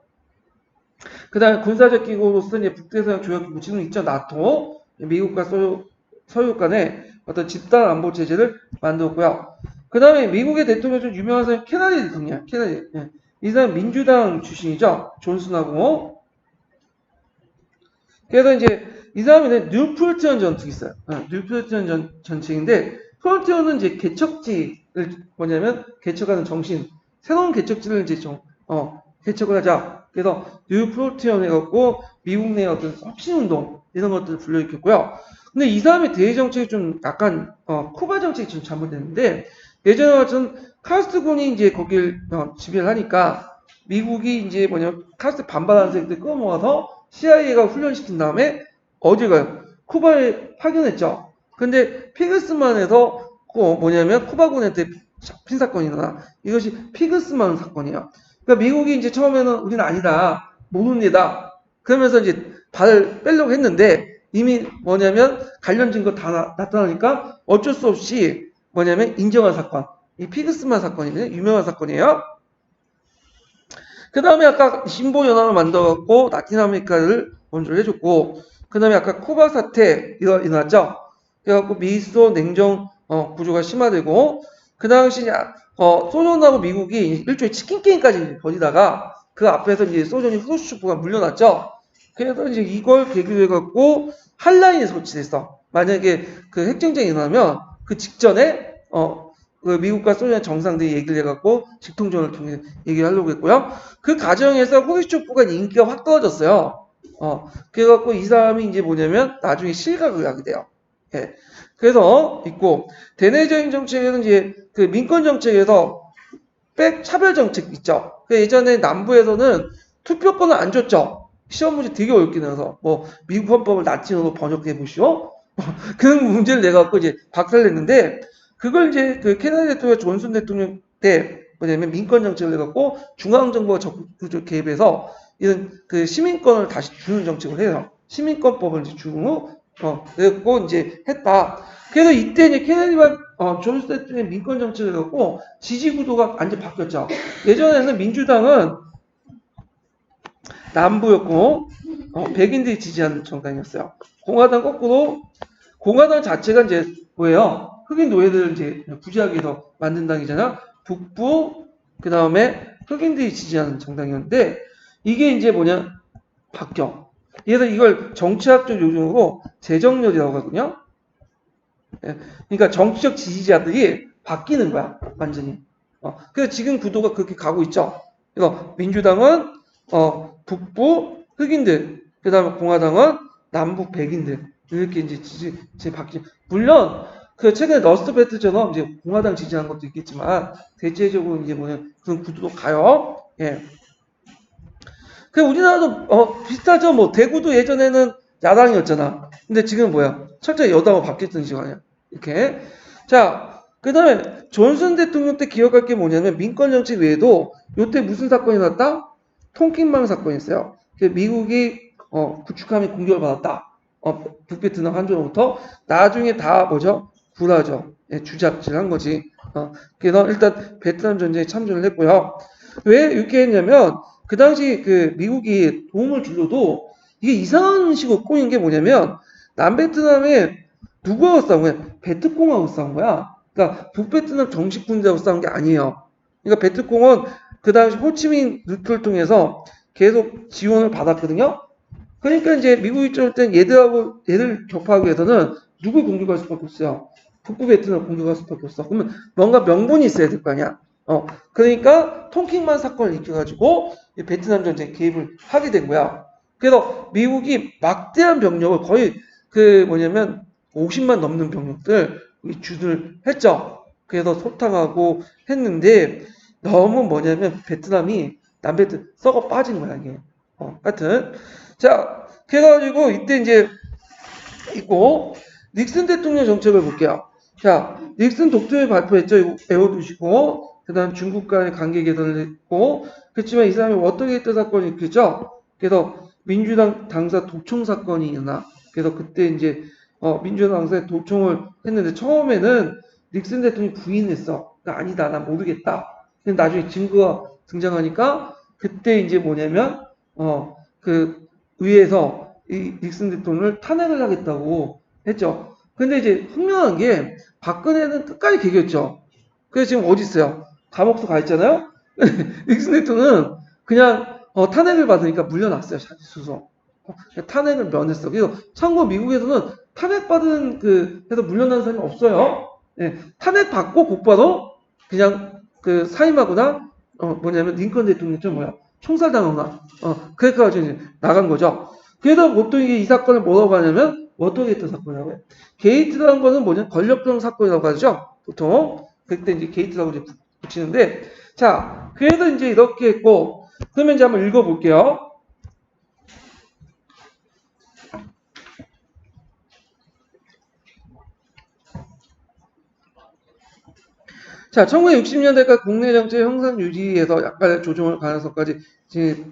그 다음에 군사적 기구로서 이제 북대서양 조약기구 지금 있죠. 나토. 미국과 서유 간의 어떤 집단 안보 체제를 만들었고요. 그 다음에 미국의 대통령 중 유명한 사람이 케너디 대통령이야. 케너디. 예. 이 사람 민주당 출신이죠. 존슨하고. 그래서 이제 이 사람이 뉴플티언 전투기 있어요. 뉴플티언 전칙인데 플런티어는 이제 개척지를 뭐냐면 개척하는 정신, 새로운 개척지를 이제 개척을 하자. 그래서 뉴플티언 해갖고 미국 내 어떤 혁신운동 이런 것들을 불러일으켰고요. 근데 이 사람의 대외 정책이 좀 약간 쿠바 정책이 좀 잘못됐는데 예전에 같은 카스트 군이 이제 거길 지배를 하니까 미국이 이제 뭐냐면 카스트 반발하는 세력들 끌어모아서 CIA가 훈련시킨 다음에 어디 가요? 쿠바에 파견했죠. 근데 피그스만에서 뭐냐면 쿠바군한테 잡힌 사건이 일어나. 이것이 피그스만 사건이에요. 그러니까 미국이 이제 처음에는 우리는 아니다. 모르는 애다. 그러면서 이제 발을 빼려고 했는데 이미 뭐냐면 관련 증거 다 나타나니까 어쩔 수 없이 뭐냐면 인정한 사건. 이 피그스만 사건이거든요. 유명한 사건이에요. 그 다음에 아까 신보연합을 만들어갖고 라틴 아메리카를 먼저 해줬고, 그 다음에 아까 쿠바 사태 일어났죠? 그래갖고 미소 냉정 구조가 심화되고, 그 당시 소련하고 미국이 일종의 치킨 게임까지 벌이다가 그 앞에서 이제 소련이 후르츠초프가 물려났죠? 그래서 이제 이걸 계기로 해갖고 한라인이 설치됐어. 만약에 그 핵전쟁이 일어나면 그 직전에 그 미국과 소련 정상들이 얘기를 해갖고 직통전을 통해 얘기를 하려고 했고요. 그 과정에서 후르츠초프가 인기가 확 떨어졌어요. 그래갖고 이 사람이 이제 뭐냐면 나중에 실각을 하게 돼요. 예. 그래서 있고 대내적인 정책에는 이제 그 민권 정책에서 차별 정책 있죠. 그 예전에 남부에서는 투표권을 안 줬죠. 시험 문제 되게 어렵게 내서 뭐 미국 헌법을 라틴어로 번역해 보시오. 그런 문제를 내갖고 이제 박살냈는데 그걸 이제 그 케네디 대통령, 존슨 대통령 때 뭐냐면 민권 정책을 해갖고 중앙 정부가 적극적 개입해서 이런 그 시민권을 다시 주는 정책을 해요. 시민권법을 이제 주고 그래갖고 이제 했다. 그래서 이때 이제 케네디와 존슨 대통령의 민권 정책을 해갖고 지지 구도가 완전 바뀌었죠. 예전에는 민주당은 남부였고 백인들이 지지하는 정당이었어요. 공화당 거꾸로 공화당 자체가 이제 뭐예요? 흑인 노예들을 이제 구제하기 위해서 만든 당이잖아. 북부 그 다음에 흑인들이 지지하는 정당이었는데 이게 이제 뭐냐 바뀌어. 그래서 이걸 정치학적 요즘으로 재정렬이라고 하거든요. 그러니까 정치적 지지자들이 바뀌는 거야 완전히. 그래서 지금 구도가 그렇게 가고 있죠. 그래서 민주당은 북부 흑인들, 그 다음에 공화당은 남북 백인들 이렇게 이제 바뀌. 물론 그 최근에 러스트 벨트처럼 이제 공화당 지지하는 것도 있겠지만 대체적으로 이제 뭐냐 그런 구도로 가요. 예. 그 우리나라도 비슷하죠. 뭐 대구도 예전에는 야당이었잖아. 근데 지금 뭐야? 철저히 여당으로 바뀌었던 시간이야. 이렇게. 자, 그 다음에 존슨 대통령 때 기억할 게 뭐냐면 민권 정책 외에도 요때 무슨 사건이 났다? 통킹망 사건이 있어요. 미국이 구축함이 공격을 받았다. 북베트남 한조로부터 나중에 다 뭐죠? 불화죠. 예, 주작질한 거지. 그래서 일단 베트남 전쟁에 참전을 했고요. 왜 이렇게 했냐면 그 당시 그 미국이 도움을 주려도 이게 이상한 식으로 꼬인 게 뭐냐면 남베트남에 누구하고 싸운 거야? 베트콩하고 싸운 거야. 그러니까 북베트남 정식 군대하고 싸운 게 아니에요. 그러니까 베트콩은 그 당시 호치민 루트를 통해서 계속 지원을 받았거든요. 그러니까 이제 미국이 쫄 땐 얘들 격파하기 위해서는 누굴 공격할 수밖에 없어요. 북부 베트남 공격할 수밖에 없어. 그러면 뭔가 명분이 있어야 될 거 아니야. 그러니까 통킹만 사건을 일으켜가지고 베트남 전쟁에 개입을 하게 된 거야. 그래서 미국이 막대한 병력을 거의 그 뭐냐면 50만 넘는 병력들 주둔을 했죠. 그래서 소탕하고 했는데 너무 뭐냐면 베트남이 남베트 썩어 빠진 거야 이게. 하여튼 자 그래가지고 이때 이제 있고 닉슨 대통령 정책을 볼게요. 자 닉슨 독트린 발표했죠. 이거 외워두시고 그다음 중국 간의 관계 개선을 했고, 그렇지만 이 사람이 워터게이트 사건이 있겠죠. 그래서 민주당 당사 도청 사건이 있나. 그래서 그때 이제 민주당 당사에 도청을 했는데 처음에는 닉슨 대통령이 부인했어. 그러니까 아니다, 난 모르겠다. 근데 나중에 증거가 등장하니까 그때 이제 뭐냐면 그 의회에서 이 닉슨 대통령을 탄핵을 하겠다고 했죠. 근데 이제 분명한 게 박근혜는 끝까지 개겼죠. 그래서 지금 어디 있어요? 감옥도 가 있잖아요. 닉슨 대통령은 그냥 탄핵을 받으니까 물려놨어요. 자기 스스로. 탄핵을 면했어. 그래서 참고 미국에서는 탄핵받은 해서 물러난 사람이 없어요. 예, 탄핵받고 곧바로 그냥 사임하거나 뭐냐면 링컨 대통령처럼 총살당하거나 그래서 이제 나간 거죠. 그래서 보통 이 사건을 뭐라고 하냐면 워터게이트 사건이라고 해요. 게이트라는 거는 뭐냐 권력형 사건이라고 하죠. 보통 그때 이제 게이트라고 이제 붙이는데 자 그래서 이제 이렇게 했고 그러면 이제 한번 읽어볼게요. 자, 1960년대까지 국내 정책 형상 유지에서 약간의 조정을 가능성까지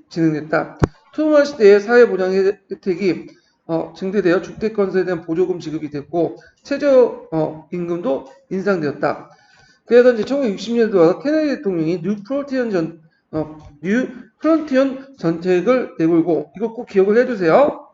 진행됐다. 트루먼 시대의 사회보장 혜택이 증대되어 주택건설에 대한 보조금 지급이 됐고 최저 임금도 인상되었다. 그래서 이제 1960년대 케네디 대통령이 뉴 프론티언 정책을 내걸고 이거 꼭 기억을 해주세요.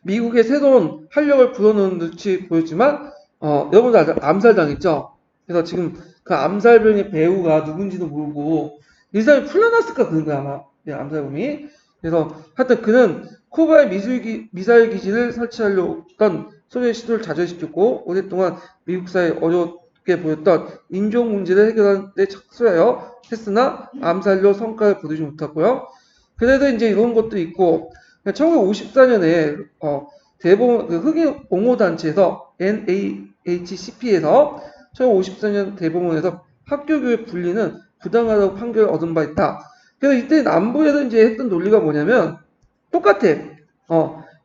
미국의 새로운 활력을 불어넣는 듯이 보였지만 여러분들 암살당했죠. 그래서 지금 그 암살병의 배우가 누군지도 모르고 이 사람이 풀려났을까 그런 거야 아마 암살범이. 그래서 하여튼 그는 쿠바에 미사일 기지를 설치하려고 했던 소련 시도를 좌절시켰고 오랫동안 미국 사회에 어렵게 보였던 인종 문제를 해결하는 데 착수하여 했으나 암살로 성과를 거두지 못했고요. 그래도 이제 이런 것도 있고 1954년에 대법원 흑인 옹호단체에서 NAHCP에서 1954년 대법원에서 학교교육 분리는 부당하다고 판결을 얻은 바 있다. 그래서 이때 남부에서 이제 했던 논리가 뭐냐면 똑같아.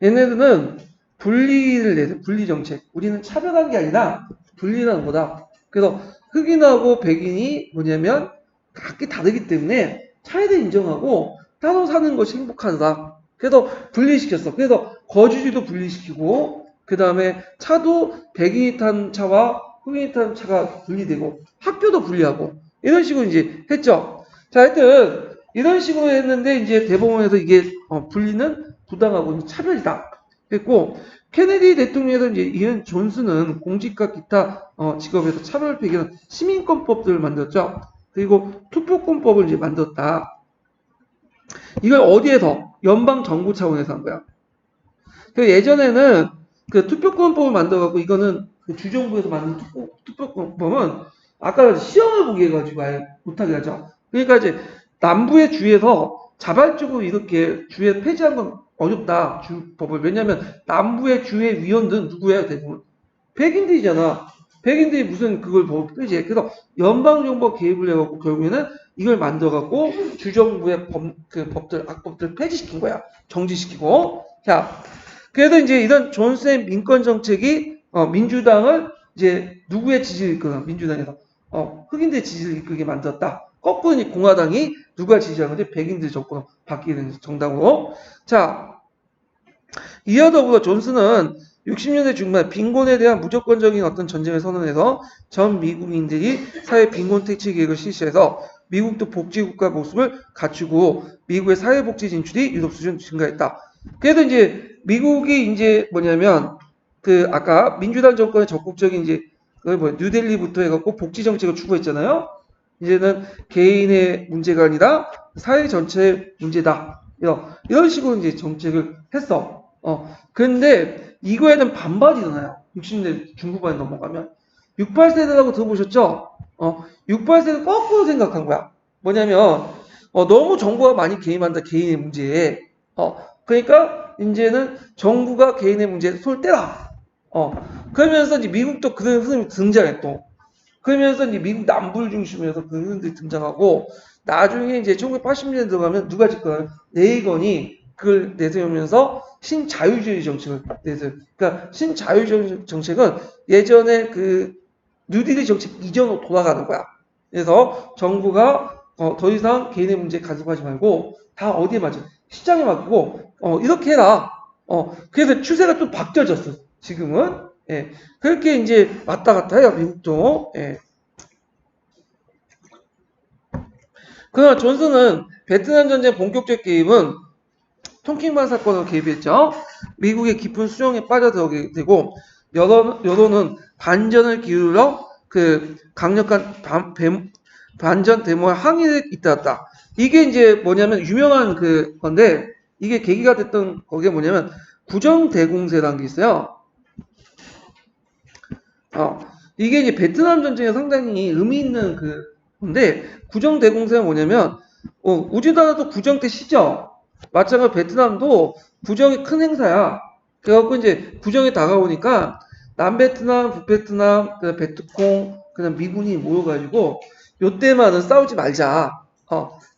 얘네들은 분리를 내서 분리 정책. 우리는 차별한 게 아니라 분리라는 거다. 그래서 흑인하고 백인이 뭐냐면 각기 다르기 때문에 차이를 인정하고 따로 사는 것이 행복하다. 그래서 분리시켰어. 그래서 거주지도 분리시키고 그 다음에 차도 백인이 탄 차와 흑인이 탄 차가 분리되고 학교도 분리하고 이런 식으로 이제 했죠. 자, 하여튼 이런 식으로 했는데 이제 대법원에서 이게 분리는 부당하고 차별이다. 했고 케네디 대통령에서 이제 이런 존슨은 공직과 기타 직업에서 차별 폐기는 시민권법들을 만들었죠. 그리고 투표권법을 이제 만들었다. 이걸 어디에서? 연방 정부 차원에서 한 거야. 그 예전에는 그 투표권법을 만들어갖고 이거는 그 주정부에서 만든 투표권법은 아까 시험을 보게 해가지고 아예 못하게 하죠. 그러니까 이제 남부의 주에서 자발적으로 이렇게 주에 폐지한 건 어렵다. 주법을. 왜냐하면 남부의 주의 위원들은 누구야 대부분? 백인들이잖아. 백인들이 무슨 그걸 폐지해. 그래서 연방정부가 개입을 해갖고 결국에는 이걸 만들어갖고 주정부의 법들, 악법들 폐지시킨 거야. 정지시키고. 자, 그래도 이제 이런 존슨의 민권 정책이 민주당을 이제 누구의 지지를 이끌어? 민주당에서 흑인들의 지지를 이끌게 만들었다. 거꾸로 공화당이 누가 지지하는 건지 백인들 정권으로 바뀌는 정당으로. 자, 이와 더불어 존슨은 60년대 중반 빈곤에 대한 무조건적인 어떤 전쟁을 선언해서 전 미국인들이 사회 빈곤 퇴치 계획을 실시해서 미국도 복지국가 모습을 갖추고 미국의 사회복지 진출이 유럽 수준 증가했다. 그래도 이제 미국이 이제 뭐냐면 아까 민주당 정권의 적극적인 이제 뉴델리부터 해갖고 복지 정책을 추구했잖아요. 이제는 개인의 문제가 아니라 사회 전체의 문제다. 이런 식으로 이제 정책을 했어. 근데 이거에는 반발이 일어나요. 60년 중후반에 넘어가면. 68세대라고 들어보셨죠? 68세대는 거꾸로 생각한 거야. 뭐냐면, 너무 정부가 많이 개입한다, 개인의 문제에. 그러니까, 이제는 정부가 개인의 문제에 손을 떼라. 그러면서 이제 미국도 그런 흐름이 등장해, 또. 그러면서 이제 미국 남부를 중심으로 해서 그런 흐름들이 등장하고, 나중에 이제 1980년대 들어가면 누가 집권하면 레이건이 그걸 내세우면서 신자유주의 정책을 내세워요. 그러니까 신자유주의 정책은 예전에 그 뉴딜리 정책 이전으로 돌아가는 거야. 그래서 정부가 더 이상 개인의 문제에 간섭하지 말고 다 어디에 맞춰? 시장에 맡기고 이렇게 해라. 그래서 추세가 좀 바뀌어졌어. 지금은. 예. 그렇게 이제 왔다 갔다 해요. 미국도. 예. 그러나 존슨은 베트남 전쟁 본격적 개입은 통킹반 사건으로 개입했죠. 미국의 깊은 수렁에 빠져들게 되고 여론은 반전을 기울여 그 강력한 반전 데모와 항의를 잇따랐다. 이게 이제 뭐냐면 유명한 그 건데 이게 계기가 됐던 거게 뭐냐면 구정대공세라는 게 있어요. 이게 이제 베트남 전쟁에 상당히 의미 있는 그 건데 구정대공세가 뭐냐면 우리나라도 구정 때 쉬죠. 마찬가지로 베트남도 구정이 큰 행사야. 그래갖고 이제 구정이 다가오니까 남베트남, 북베트남, 그다음 베트콩, 그다음 미군이 모여가지고 요때만은 싸우지 말자.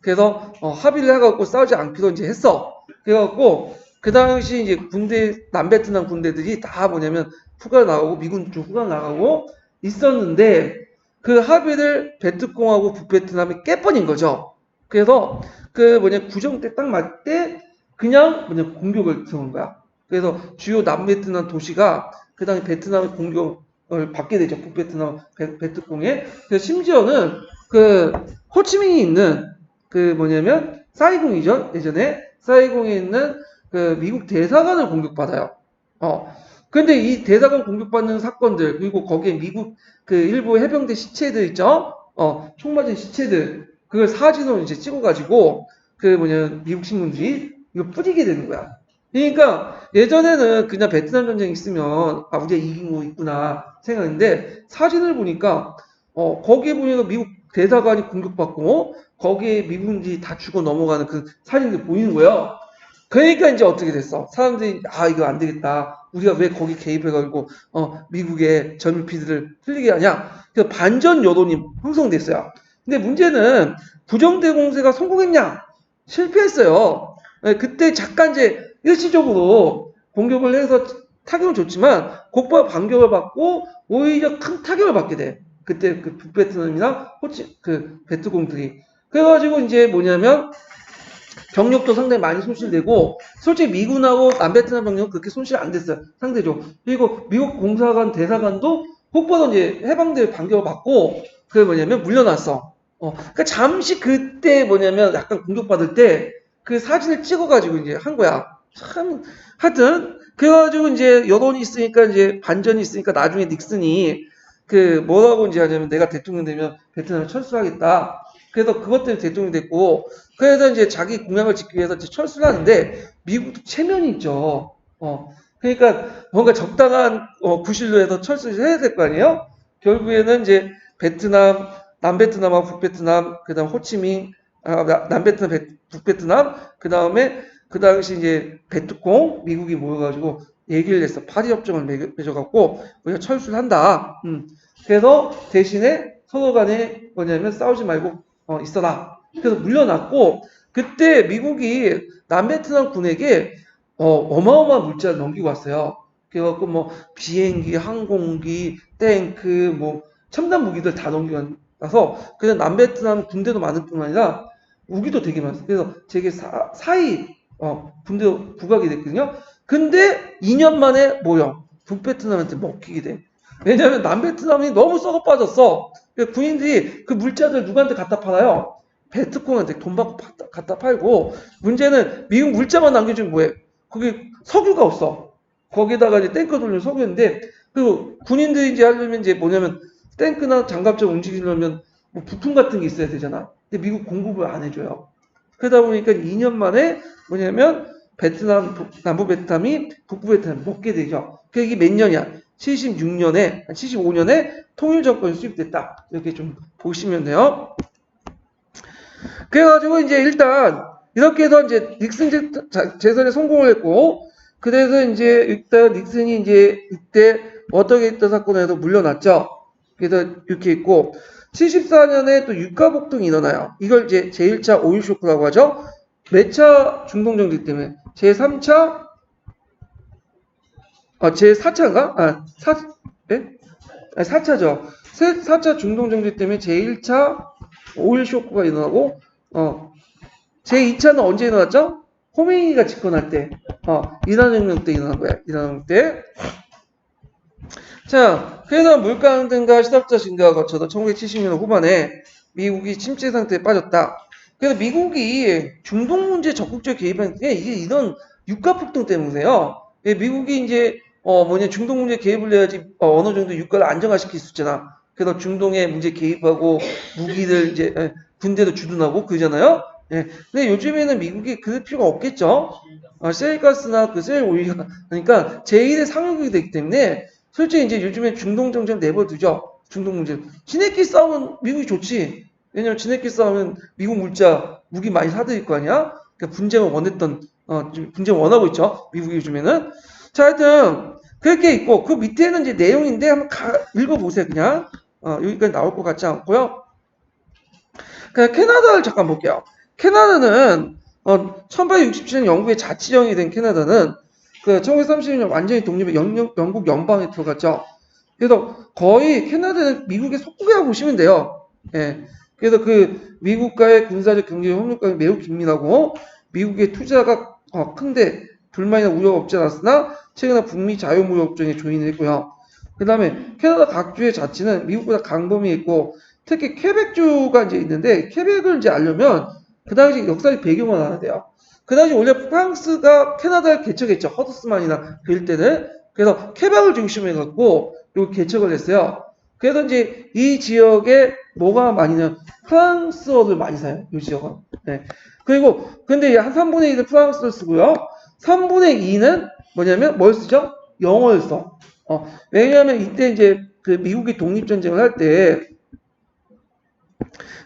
그래서 합의를 해갖고 싸우지 않기로 이제 했어. 그래갖고 그 당시 이제 군대 남베트남 군대들이 다 뭐냐면 휴가 나가고 미군 쪽 휴가 나가고 있었는데 그 합의를 베트콩하고 북베트남이 깨버린 거죠. 그래서 그 구정 때 딱 맞을 때 그냥 공격을 들어온 거야. 그래서 주요 남베트남 도시가 그 당시 베트남의 공격을 받게 되죠. 북베트남 베트콩에. 그래서 심지어는 그 호치민이 있는 그 사이공이죠. 예전에 사이공에 있는 그 미국 대사관을 공격받아요. 근데 이 대사관 공격받는 사건들 그리고 거기에 미국 그 일부 해병대 시체들 있죠. 총 맞은 시체들 그걸 사진으로 이제 찍어가지고 미국 신문들이 이거 뿌리게 되는 거야. 그러니까 예전에는 그냥 베트남 전쟁 있으면 우리가 이긴 거 있구나 생각했는데 사진을 보니까 거기에 보니까 미국 대사관이 공격받고 거기에 미군들이 다 죽어 넘어가는 그 사진들 보이는 거예요. 그러니까 이제 어떻게 됐어? 사람들이 이거 안 되겠다. 우리가 왜 거기 개입해가지고 미국의 전미피들을 틀리게 하냐? 그래서 반전 여론이 형성됐어요. 근데 문제는 부정대공세가 성공했냐? 실패했어요. 네, 그때 잠깐 이제 일시적으로 공격을 해서 타격을 줬지만 곧바로 반격을 받고 오히려 큰 타격을 받게 돼. 그때 그 북베트남이나 그 베트공들이. 그래가지고 이제 뭐냐면 병력도 상당히 많이 손실되고 솔직히 미군하고 남베트남 병력은 그렇게 손실 안 됐어요. 상대적으로. 그리고 미국 공사관 대사관도 곧바로 이제 해방대 반격을 받고 그게 물려났어. 그러니까 잠시 그때 약간 공격받을 때 그 사진을 찍어가지고 이제 한 거야. 참 하여튼 그래가지고 이제 여론이 있으니까 이제 반전이 있으니까 나중에 닉슨이 그 뭐라고 이제 하냐면 내가 대통령 되면 베트남을 철수하겠다. 그래서 그것 때문에 대통령이 됐고 그래서 이제 자기 공약을 지키기 위해서 철수를 하는데 미국도 체면이 있죠. 그러니까 뭔가 적당한 구실로 해서 철수를 해야 될 거 아니에요? 결국에는 이제 베트남, 남베트남하고 북베트남, 그다음 호치민, 남베트남, 북베트남, 그 다음에 그 당시 이제 베트콩 미국이 모여가지고 얘기를 했어. 파리 협정을 맺어갖고 우리가 철수를 한다. 그래서 대신에 서로 간에 싸우지 말고 있어라. 그래서 물려놨고 그때 미국이 남베트남 군에게 어마어마한 물자를 넘기고 왔어요. 그래갖고 비행기, 항공기, 탱크, 첨단 무기들 다 넘기고 와서 그냥 남베트남 군대도 많을 뿐만 아니라 무기도 되게 많았어요. 그래서 되게 사이 군대도 부각이 됐거든요. 근데 2년 만에 북베트남한테 먹히게 돼. 왜냐하면 남베트남이 너무 썩어 빠졌어. 군인들이 그 물자들 누구한테 갖다 팔아요? 베트콩한테 돈 받고 갖다 팔고 문제는 미국 물자만 남겨주면 뭐해? 거기 석유가 없어. 거기다가 이제 탱크 돌리는 석유인데 그 군인들이 이제 하려면 이제 탱크나 장갑차 움직이려면 부품 같은 게 있어야 되잖아. 근데 미국 공급을 안 해줘요. 그러다 보니까 2년 만에 남부 베트남이 북부 베트남 먹게 되죠. 그게 몇 년이야? 76년에, 75년에 통일 정권이 수립됐다. 이렇게 좀 보시면 돼요. 그래가지고 이제 일단 이렇게 해서 이제 닉슨 재선에 성공을 했고, 그래서 이제 일단 닉슨이 이제 이때 어떻게 했던 사건에서 물려났죠. 그래서 이렇게 있고, 74년에 또 유가 폭등이 일어나요. 이걸 이제 제1차 오일 쇼크라고 하죠. 몇 차 중동정책 때문에? 제3차? 제4차인가? 예? 4차죠. 4차 중동 정책 때문에 제1차 오일 쇼크가 일어나고, 제2차는 언제 일어났죠? 호메이니가 집권할 때, 이란 혁명 때 일어난 거야. 이란 혁명 때. 자, 그래서 물가 상승과 시답자 증가가 거쳐서 1970년 후반에 미국이 침체 상태에 빠졌다. 그래서 미국이 중동 문제 적극적으로 개입한 게 이게 이런 유가 폭등 때문이에요. 미국이 이제 중동 문제 개입을 해야지 어느 정도 유가를 안정화시킬 수 있잖아. 그래서 중동에 문제 개입하고 무기를 이제 군대도 주둔하고 그러잖아요. 예. 근데 요즘에는 미국이 그럴 필요가 없겠죠. 셀가스나 그 셀 오일가 그러니까 제1의 상용국이 되기 때문에 솔직히 이제 요즘에 중동 정책 내버려두죠. 중동 문제. 지네끼리 싸우면 미국이 좋지. 왜냐면 지네끼리 싸우면 미국 무기 많이 사들일 거 아니야? 그러니까 분쟁을 원했던, 분쟁을 원하고 있죠. 미국이 요즘에는. 자, 하여튼, 그렇게 있고, 그 밑에는 이제 내용인데 한번 읽어보세요, 그냥. 여기까지 나올 것 같지 않고요. 그냥 캐나다를 잠깐 볼게요. 캐나다는, 1867년 영국의 자치령이 된 캐나다는 그 1930년 완전히 독립의 영국 연방에 들어갔죠. 그래서 거의 캐나다는 미국의 속국이라고 보시면 돼요. 예. 그래서 그 미국과의 군사적 경제적 협력관이 매우 긴밀하고 미국의 투자가 큰데 불만이나 우려가 없지 않았으나 최근에 북미 자유무역협정에 조인했고요. 그 다음에 캐나다 각 주의 자치는 미국보다 강범위 있고 특히 퀘벡주가 이제 있는데 퀘벡을 이제 알려면 그 당시 역사적 배경을 알아야 돼요. 그 당시 원래 프랑스가 캐나다를 개척했죠. 허드스만이나 그 일대는. 그래서 퀘벡을 중심으로 해갖고 요 개척을 했어요. 그래서 이제 이 지역에 뭐가 많이 냐 프랑스어를 많이 사요. 이 지역은. 네. 그리고 근데 한 3분의 1은 프랑스어를 쓰고요. 3분의 2는 뭐냐면 뭘 쓰죠? 영어를 써. 왜냐하면 이때 이제 그 미국이 독립전쟁을 할 때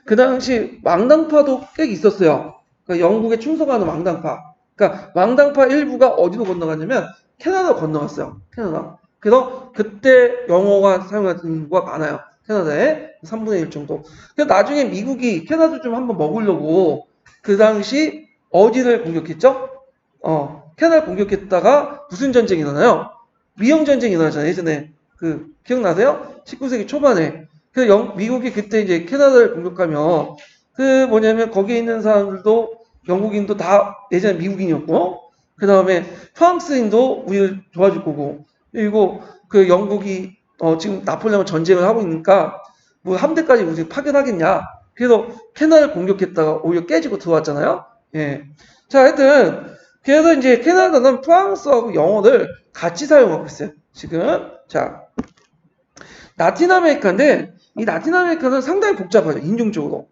그 당시 망당파도 꽤 있었어요. 그러니까 영국에 충성하는 망당파. 그러니까 망당파 일부가 어디로 건너갔냐면 캐나다 건너갔어요. 캐나다. 그래서 그때 영어가 사용하는 거가 많아요. 캐나다에 3분의 1 정도. 그래서 나중에 미국이 캐나다 좀 한번 먹으려고 그 당시 어디를 공격했죠? 캐나다를 공격했다가 무슨 전쟁이 일어나요? 미영 전쟁이 일어나잖아요. 예전에 그 기억나세요? 19세기 초반에. 그래서 미국이 그때 이제 캐나다를 공격하면 그 뭐냐면 거기에 있는 사람들도 영국인도 다 예전에 미국인이었고 그 다음에 프랑스인도 우리를 도와줄 거고 그리고 그 영국이 지금 나폴레옹 전쟁을 하고 있으니까 뭐 함대까지 우리 파견하겠냐 그래서 캐나다를 공격했다가 오히려 깨지고 들어왔잖아요. 예. 자 하여튼 그래서 이제 캐나다는 프랑스하고 영어를 같이 사용하고 있어요. 지금 자 라틴 아메리카인데 이 라틴 아메리카는 상당히 복잡하죠. 인종적으로.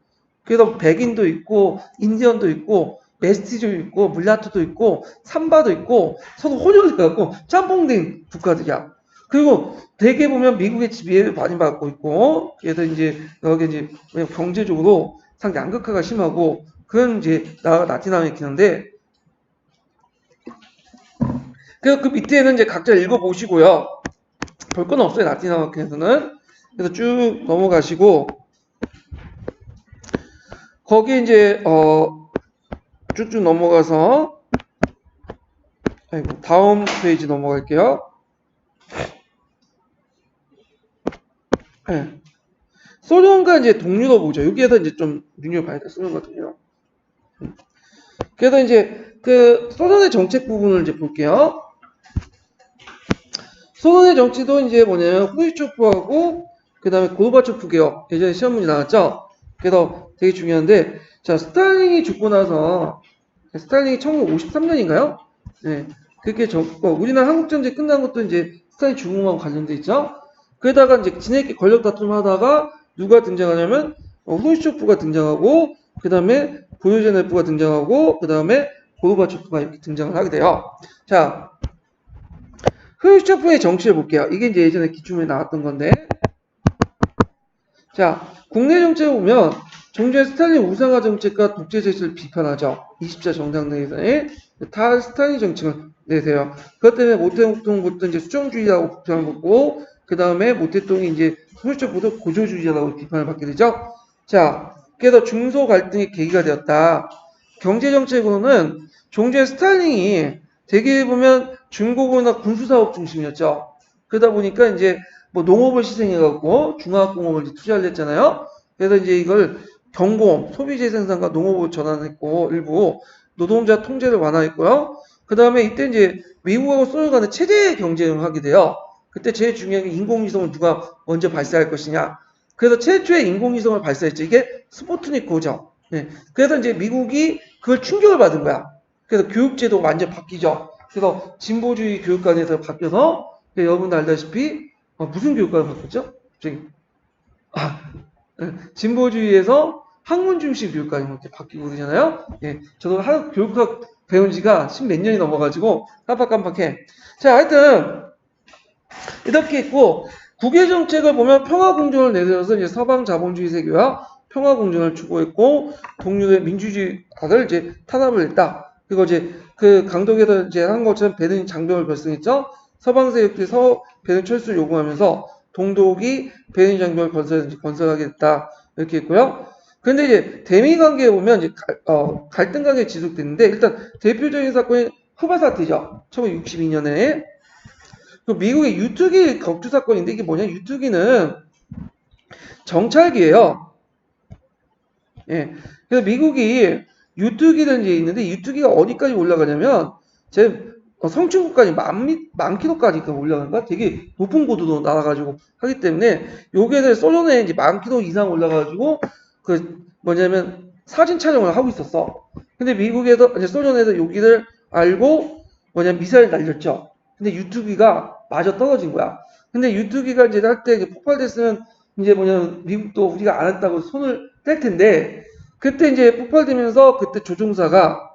그래서 백인도 있고 인디언도 있고 메스티도 있고 물라토도 있고 삼바도 있고 서로 혼혈돼갖고 짬뽕된 국가들이야. 그리고 대개 보면 미국의 지배를 많이 받고 있고 그래서 이제 여기 이제 경제적으로 상당히 양극화가 심하고 그런 이제 나라가 라틴 아메리카인데 그래서 그 밑에는 이제 각자 읽어보시고요. 볼 건 없어요. 라틴 아메리카에서는. 그래서 쭉 넘어가시고 거기 이제 쭉쭉 넘어가서 다음 페이지 넘어갈게요. 네. 소련과 이제 동유럽 보죠. 여기에서 이제 좀 눈여봐야 돼. 소련과 동유럽. 그래서 이제 그 소련의 정책 부분을 이제 볼게요. 소련의 정치도 이제 뭐냐면 후르츠초프하고 그 다음에 고르바초프 개혁 예전에 시험 문제 나왔죠. 그래서 되게 중요한데 자 스탈린이 죽고 나서 스탈린이 1953년인가요? 네. 그렇게 우리나라 한국전쟁 끝난 것도 이제 스탈린 죽음하고 관련돼 있죠. 그러다가 이제 지네끼리 권력 다툼 하다가 누가 등장하냐면 후르츠초프가 등장하고 그 다음에 보요제네프가 등장하고 그 다음에 고르바초프가 이렇게 등장을 하게 돼요. 자 후르츠초프의 정치를 볼게요. 이게 이제 예전에 기출문에 나왔던 건데 자 국내 정책을 보면 종전의 스탈린 우상화 정책과 독재 정책을 비판하죠. 20자 정당 내에서의 스탈린 정책을 내세요. 그것 때문에 모태통부터 이제 수정주의라고 비판을 받고 그 다음에 모태통이 이제 후르츠초프도 고조주의자라고 비판을 받게 되죠. 자 그래서 중소 갈등의 계기가 되었다. 경제 정책으로는 종전의 스탈린이 대개 보면 중고구나 군수사업 중심이었죠. 그러다 보니까 이제 뭐 농업을 희생해갖고 중화학공업을 투자를 했잖아요. 그래서 이제 이걸 경공, 소비재 생산과 농업으로 전환했고 일부 노동자 통제를 완화했고요. 그 다음에 이때 이제 미국하고 소련 간의 체제 경쟁을 하게 돼요. 그때 제일 중요한 게 인공위성을 누가 먼저 발사할 것이냐. 그래서 최초의 인공위성을 발사했죠. 이게 스푸트닉 5죠. 네. 그래서 이제 미국이 그걸 충격을 받은 거야. 그래서 교육제도가 완전 바뀌죠. 그래서 진보주의 교육관에서 바뀌어서 여러분 알다시피 무슨 교육관을 바꿨죠? 저기 진보주의에서 학문 중심 교육관이 이렇게 바뀌고 그러잖아요. 예, 저도 교육학 배운 지가 10몇 년이 넘어가지고 깜빡깜빡해. 자, 하여튼 이렇게 있고 국외 정책을 보면 평화공존을 내세워서 이제 서방 자본주의 세계와 평화공존을 추구했고 동료의 민주주의학을 이제 탄압을 했다. 그리고 이제 그 강독에서 이제 한 것처럼 베를린 장벽을 결성했죠. 서방 세력들이 베를린 철수를 요구하면서 동독이 베를린 장벽을 건설하게 됐다. 이렇게 있고요. 근데 이제 대미 관계에 보면 이제 갈등 관계 지속됐는데 일단 대표적인 사건이 쿠바 사태죠. 1962년에 그 미국의 유투기 격투 사건인데 이게 뭐냐? 유투기는 정찰기예요. 예. 그래서 미국이 유투기라는 게 있는데 유투기가 어디까지 올라가냐면 제 성층국까지 만 킬로까지 올라가는 거야. 되게 높은 고도도 날아가지고 하기 때문에 요게를 소련에 이제 만 킬로 이상 올라가가지고 그 뭐냐면 사진 촬영을 하고 있었어. 근데 미국에서 이제 소련에서 여기를 알고 뭐냐면 미사일 날렸죠. 근데 유투기가 마저 떨어진 거야. 근데 유투기가 이제 할 때 폭발됐으면 이제 뭐냐면 미국도 우리가 안 했다고 손을 뗄 텐데 그때 이제 폭발되면서 그때 조종사가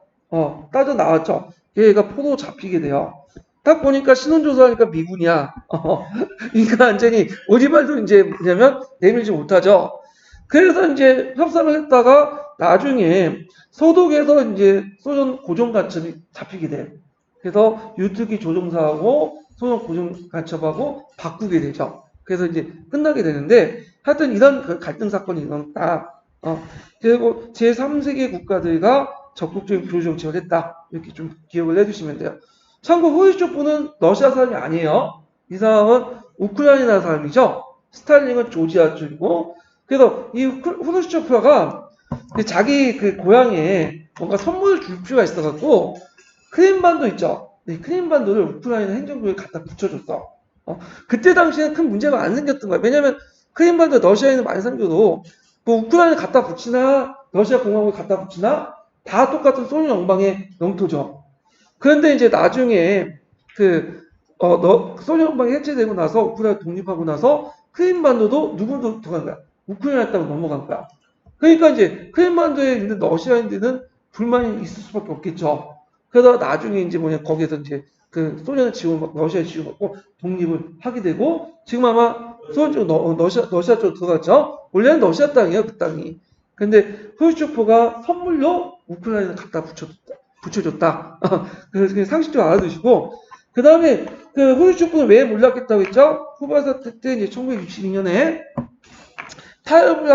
따져 나왔죠. 얘가 포로 잡히게 돼요. 딱 보니까 신원조사하니까 미군이야. 그러니까 완전히 오리발도 이제 뭐냐면 내밀지 못하죠. 그래서 이제 협상을 했다가 나중에 소독에서 이제 소련 고정간첩이 잡히게 돼. 그래서 유투기 조종사하고 소련 고정간첩하고 바꾸게 되죠. 그래서 이제 끝나게 되는데 하여튼 이런 갈등 사건이 일어났다. 그리고 제3세계 국가들과 적극적인 교류 정책을 했다. 이렇게 좀 기억을 해주시면 돼요. 참고 후르쇼프는 러시아 사람이 아니에요. 이 사람은 우크라이나 사람이죠. 스탈린은 조지아 쪽이고 그래서 이 후르쇼프가 자기 그 고향에 뭔가 선물을 줄 필요가 있어갖고 크림반도 있죠. 이 크림반도를 우크라이나 행정부에 갖다 붙여줬어. 그때 당시에는 큰 문제가 안 생겼던 거야. 왜냐면 크림반도 러시아에는 많이 생겨도 뭐 우크라이나 갖다 붙이나 러시아 공화국에 갖다 붙이나 다 똑같은 소련 영방의 영토죠. 그런데 이제 나중에 소련 영방이 해체되고 나서 우크라이나 독립하고 나서 크림반도도 누구도 들어간 거야. 우크라이나 땅으로 넘어간 거야. 그러니까 이제 크림반도에 있는 러시아인들은 불만이 있을 수밖에 없겠죠. 그러다 나중에 이제 거기에서 이제 그 소련을 러시아 지원받고 독립을 하게 되고 지금 아마 소련 쪽 러시아 쪽 들어갔죠. 원래는 러시아 땅이에요, 그 땅이. 근데 후르쇼프가 선물로 우크라이나 갖다 붙여줬다. 그래서 상식적으로 알아두시고 그 다음에 그 후르쇼프는 왜 몰락했다고 했죠? 쿠바 사태 때 이제 1962년에 타협을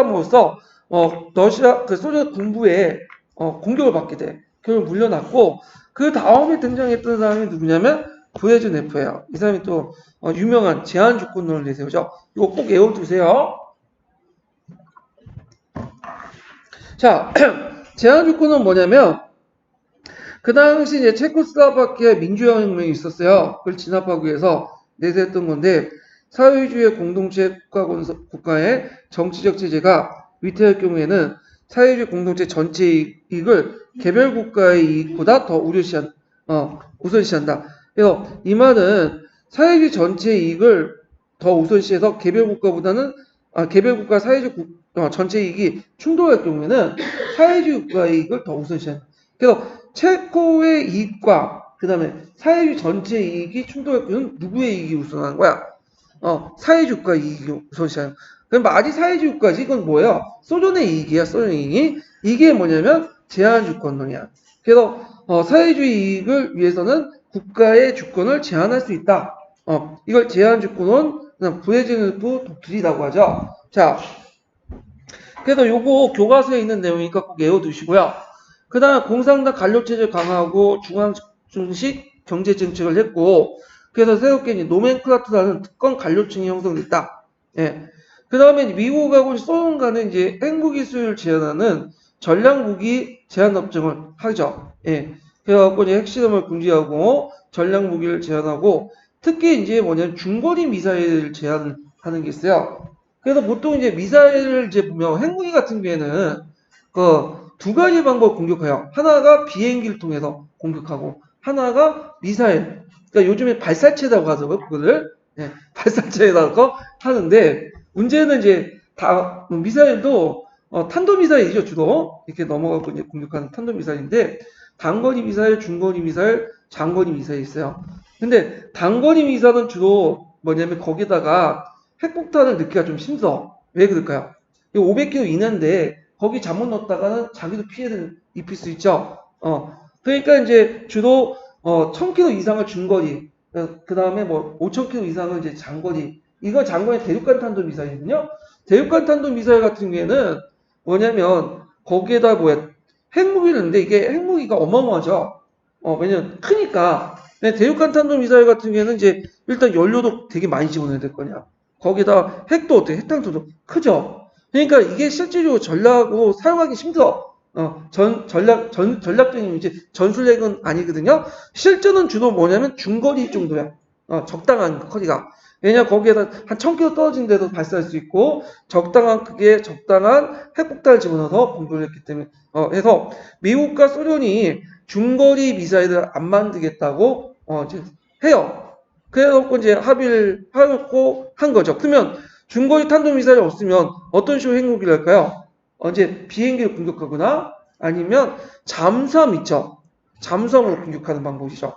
러시아 그 소련 군부에 공격을 받게 돼. 결국 물려났고 그 다음에 등장했던 사람이 누구냐면 브레즈네프예요. 이 사람이 또 유명한 제한 주권론을 내세우죠. 이거 꼭 외워두세요. 자, 제한 주권은 뭐냐면 그 당시 이제 체코슬로바키아 민주혁명이 있었어요. 그걸 진압하기 위해서 내세웠던 건데 사회주의 공동체 국가의 정치적 체제가 위태할 경우에는 사회주의 공동체 전체 이익을 개별 국가의 이익보다 더 우선시한다. 그래서 이 말은 사회주의 전체 이익을 더 우선시해서 개별 국가 사회주의 전체 이익이 충돌할 경우에는 사회주의 국가의 이익을 더 우선시한다. 그래서 체코의 이익과 그 다음에 사회주의 전체 이익이 충돌할 경우는 누구의 이익이 우선하는 거야? 사회주의 국가 이익이 우선시하는. 그럼 말이 사회주의 국가지 이건 뭐예요? 소련의 이익이야, 소련의 이익이. 이게 뭐냐면 제한 주권론이야. 그래서 사회주의 이익을 위해서는 국가의 주권을 제한할 수 있다. 이걸 제한 주권론, 그다음 브레즈네프 독트린이라고 하죠. 자, 그래서 요거 교과서에 있는 내용이니까 꼭 외워두시고요. 그 다음 공산당 관료체제 강화하고 중앙 중식 경제 정책을 했고 그래서 새롭게 이제 노멘클라투라는 특권 관료층이 형성됐다. 예. 그 다음에 미국하고 소련 간에 이제 핵무기 수요를 제한하는 전략무기 제한 협정을 하죠. 예. 그래갖고 이제 핵실험을 금지하고 전략무기를 제한하고 특히 이제 뭐냐면 중거리 미사일을 제한하는 게 있어요. 그래서 보통 이제 미사일을 이제 보면 핵무기 같은 경우에는 그 두 가지 방법 공격해요. 하나가 비행기를 통해서 공격하고 하나가 미사일. 그러니까 요즘에 발사체라고 하더라고요. 그거를 예, 발사체라고 하는데 문제는 이제 다 미사일도 탄도미사일이죠. 주로 이렇게 넘어가고 이제 공격하는 탄도미사일인데 단거리 미사일, 중거리 미사일, 장거리 미사일이 있어요. 근데 단거리 미사일은 주로 뭐냐면 거기다가 핵폭탄을 넣기가 좀 힘들어. 왜 그럴까요? 이 500km 이내인데 거기 잘못 넣었다가는 자기도 피해를 입힐 수 있죠. 그러니까 이제 주로 1000km 이상을 중거리, 그 다음에 뭐 5000km 이상을 이제 장거리. 이거 장거리 대륙간 탄도 미사일이거든요. 대륙간 탄도 미사일 같은 경우에는 뭐냐면 거기에다 뭐야 핵무기를 넣는데 이게 핵무기가 어마어마하죠. 왜냐면 크니까. 근데 대륙간 탄도 미사일 같은 경우에는 이제 일단 연료도 되게 많이 집어넣어야 될 거냐. 거기다 핵도 어떻게 핵탄두도 크죠. 그러니까 이게 실제로 전략으로 사용하기 힘들어. 전략적인 이제 전술핵은 아니거든요. 실전은 주로 뭐냐면 중거리 정도야. 적당한 거리가. 왜냐 거기에다 한 1000km 떨어진 데도 발사할 수 있고 적당한 크기에 적당한 핵폭탄을 집어넣어서 공격을 했기 때문에 해서 미국과 소련이 중거리 미사일을 안 만들겠다고 이제 해요. 그래갖고 이제 합의를 하고 한 거죠. 그러면 중거리 탄도미사일이 없으면 어떤 식으로 핵무기를 할까요? 이제 비행기를 공격하거나 아니면 잠수함 있죠. 잠수함으로 공격하는 방법이죠.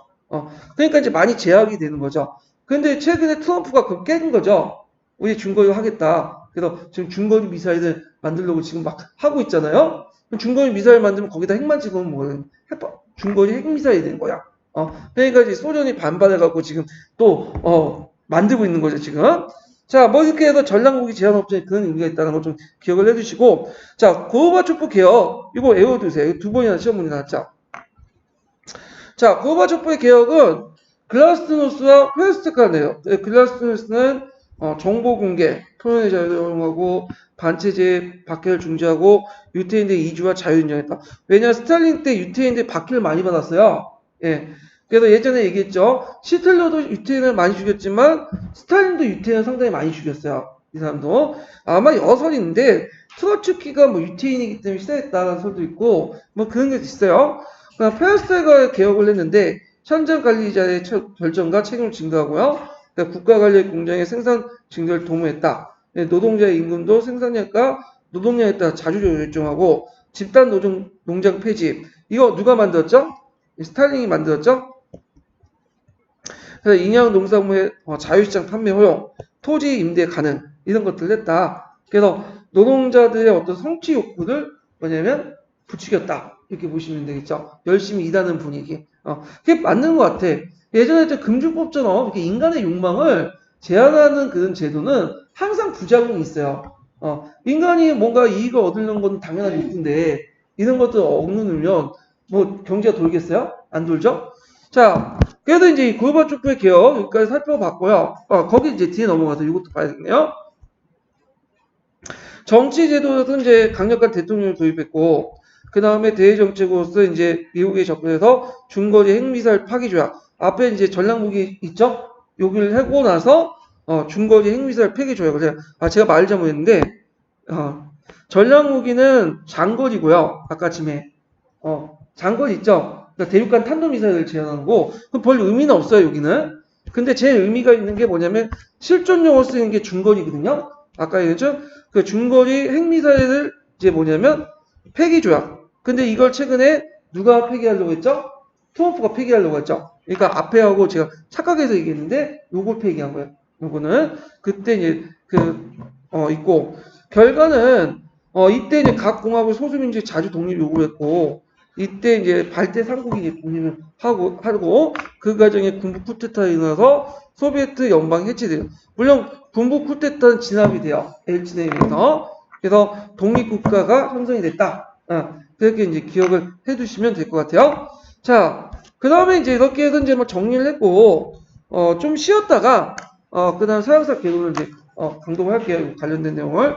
그러니까 이제 많이 제약이 되는 거죠. 근데 최근에 트럼프가 그걸 깬 거죠. 우리 중거리 하겠다. 그래서 지금 중거리 미사일을 만들려고 지금 막 하고 있잖아요. 중거리 미사일 만들면 거기다 핵만 찍으면 뭐예요? 중거리 핵미사일이 되는 거야. 그러니까 이제 소련이 반발해갖고 지금 또 만들고 있는 거죠 지금. 자, 뭐 이렇게 해서 전략무기 제한 업체에 그런 의미가 있다는 걸 좀 기억을 해주시고, 자, 고르바초프 개혁 이거 외워두세요. 두 번이나 시험 문제 나왔죠. 자, 고르바초프의 개혁은 글라스노스와 페레스트카네요. 글라스노스는 정보 공개, 토론의 자유를 허용하고 반체제 박해를 중지하고 유태인들 이주와 자유 인정했다. 왜냐 스탈린 때 유태인들 박해를 많이 받았어요. 예. 그래서 예전에 얘기했죠. 히틀러도 유태인을 많이 죽였지만 스탈린도 유태인을 상당히 많이 죽였어요. 이 사람도 아마 여설인데 트로츠키가 뭐 유태인이기 때문에 시대했다는 설도 있고 뭐 그런 게 있어요. 페레스트라이가 개혁을 했는데 현장 관리자의 결정과 책임을 증가하고요. 국가 관리 공장의 생산 증대를 도모했다. 노동자의 임금도 생산량과 노동량에 따라 자주적으로 결정하고 집단 노동 농장 폐지. 이거 누가 만들었죠? 스탈린이 만들었죠? 그래서 인양 농산물의 자유시장 판매 허용, 토지 임대 가능 이런 것들을 했다. 그래서 노동자들의 어떤 성취 욕구를 뭐냐면 부추겼다. 이렇게 보시면 되겠죠. 열심히 일하는 분위기. 그게 맞는 것 같아. 예전에 금주법처럼 이렇게 인간의 욕망을 제한하는 그런 제도는 항상 부작용이 있어요. 인간이 뭔가 이익을 얻으려는 건 당연한 일인데 이런 것들 억누르면 뭐 경제가 돌겠어요? 안 돌죠? 자, 그래도 이제 고르바초프의 개혁 여기까지 살펴봤고요. 거기 이제 뒤에 넘어가서 이것도 봐야겠네요. 정치 제도에서 이제 강력한 대통령을 도입했고, 그 다음에 대외 정책으로서 이제 미국에 접근해서 중거리 핵미사일 파기 조약. 앞에 이제 전략무기 있죠? 여기를 하고 나서 중거리 핵미사일 폐기 조약을 해요. 제가 말 잘못했는데 전략무기는 장거리고요. 아까 짐에 장거리 있죠? 그러니까 대륙간 탄도미사일을 제한하고 별 의미는 없어요. 여기는. 근데 제 의미가 있는 게 뭐냐면 실존용으로 쓰이는 게 중거리거든요. 아까 얘기했죠? 그 중거리 핵미사일을 이제 뭐냐면 폐기 조약. 근데 이걸 최근에 누가 폐기하려고 했죠? 트럼프가 폐기하려고 했죠. 그러니까 앞에 하고 제가 착각해서 얘기했는데 요걸 폐기한 거예요. 요거는 그때 이제 있고 결과는 이때 이제 각 공화국 소수민주주의 자주 독립 요구했고 이때 이제 발대 삼국이 독립을 하고 그 과정에 군부 쿠데타에 일어나서 소비에트 연방이 해체돼요. 물론 군부 쿠데타는 진압이 돼요. 엘친에 의해서. 그래서 독립국가가 형성이 됐다. 그렇게 이제 기억을 해두시면 될 것 같아요. 자, 그 다음에 이제 이렇게 해서 이제 뭐 정리를 했고, 좀 쉬었다가 그다음 사용사 개론을 이제 강동을 할게요. 관련된 내용을.